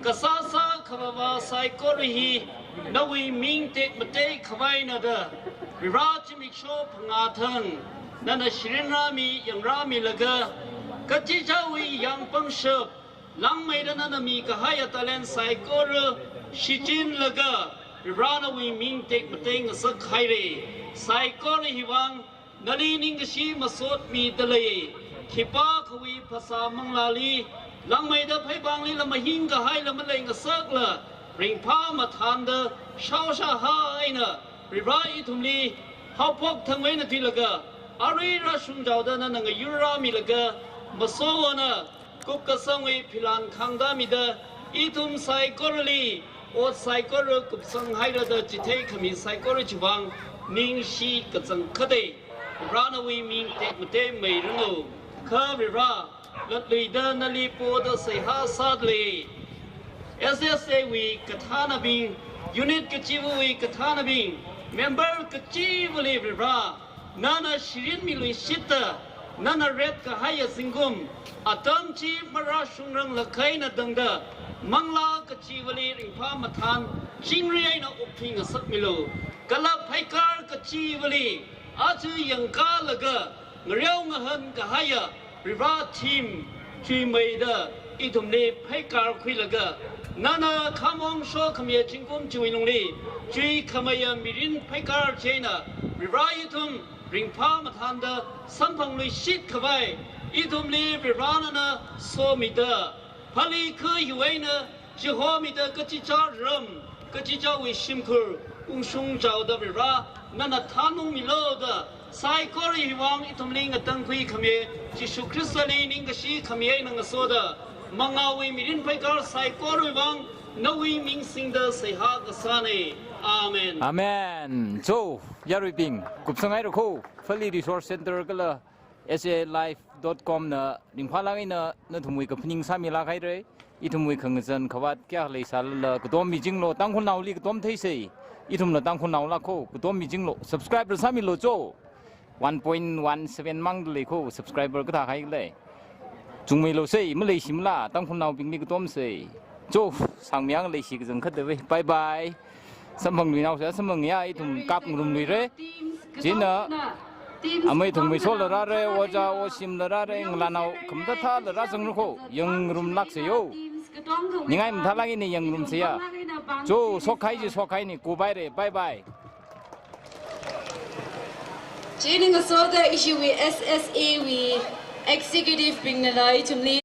Kasasa Kavawa Saikorihi Nawi Ming Tek Mate Kavainada Viraj Miksho Pangatang Nana Shrinrami Yang Rami Laga Kachijawi Yang Pangshop Lang Maidanami Kahaya Talent Saikor Shichin Laga Virana we Ming Tek Mateng Sakhaire Saikori Hiwang Nalining Shi Masot Mi Delay ขีป้าขวีภาษามังลาลีหลังไม่ได้ไพ่บางลีละมาหิงก็ให้ละมาเลงก็เซิกละริงพ้ามาทานเดอชาวชาหายนะริบายทุมลีเขาพกทั้งไว้นาทีละก็อารีราชุนเจ้าเดินนั่งยูรามีละก็มาโซนะกุกกสังไว้พิลานขังดามีเดออีทุมไซโคลลีโอไซโคลกุบสังให้ระเดอจิตเทขมีไซโคลจิวังมิงชีกจังคดีรานาวีมิงเตมเตไม่รู้ข้าริราลัดลีเดอร์นาลีโปดเสียหาซาดลี SSA วีกฐานาบิงยูนิตกจิววีกฐานาบิงเมมเบอร์กจิวลีริรานานาชิรินมิลุชิตนานาเรดกหายสิงกุมอาตัมชีมาราชุงรังละใครนาดังเดมังลากจิวลีริงพามาทานชิงเรียนอุพิงสักมิโลกลับไพการกจิวลีอาจยังกาลกะเรียวงหันกหายริราทีมชีไม่ได้อีทุมนี้ไพการคุยลกะนานาขมองโชขมีจิงกุมจุยนงลีจุยขมายมิรินไพการเจนะริราอีทุมริงพามาทานเดสัมพังลุยชิดขวายอีทุมลีริรานานาโซมิเดพาลีคืออยู่ไว้นะจิโฮมิเดกจิจารมกจิจาวิชิมคืออุงชุงเจ้าเดริรานานาทานุมิโลเดไซโครีวังอีทุมลิงตังคุยขมีจิสุคริสต์ลีนิงกชีขมีนังโซเดมังอาวิมิรินไปการไซโครีวังนวิมิงสิงเดเสียหากษานีอาเมนอาเมนโจยาริบิงกุบสังไงรู้คู่ฟลีรีซอร์สเซ็นเตอร์ก็เลย salife.com เนอะดิมพาลังอินเนอะนั่นทุ่มวยกับพิงสามีลาใครเลยอีทุ่มวยขังเงินขวัดแก่เลยสารละกุตัวมีจริงโลตั้งคนเอาลีกุตัวไม่ใช่อีทุ่มละตั้งคนเอาละคู่กุตัวมีจริงโล subscriber สามีโลโจ 1.17 มังเลยคู่ subscriber ก็ท่าใครเลยจุงไม่โลเซ่ไม่เลยชิมละตั้งคนเอาปิงลีกุตัวไม่ใช่โจสังเมียงเลยสิกจังคัดเดวยบายบายสมบังลุยเอาเสียสมบังเนี้ยอีทุ่มกับงุมลุยเร่จีน่ะอาไม่ทุ่มไม่โซลระเร่ว่าจะว่าชิมระเร่งลานเอาคำทัดท่าระจังรู้คู่ยังรุมลักเสียยังไงมันท่าลังนี่ยังรุมเสียโจสกใครจีสกใครนี่กูไปเร่บายบายจีนึงก็โซดาอิชิวี SSA วี Executive ปิงนาไลทุมลี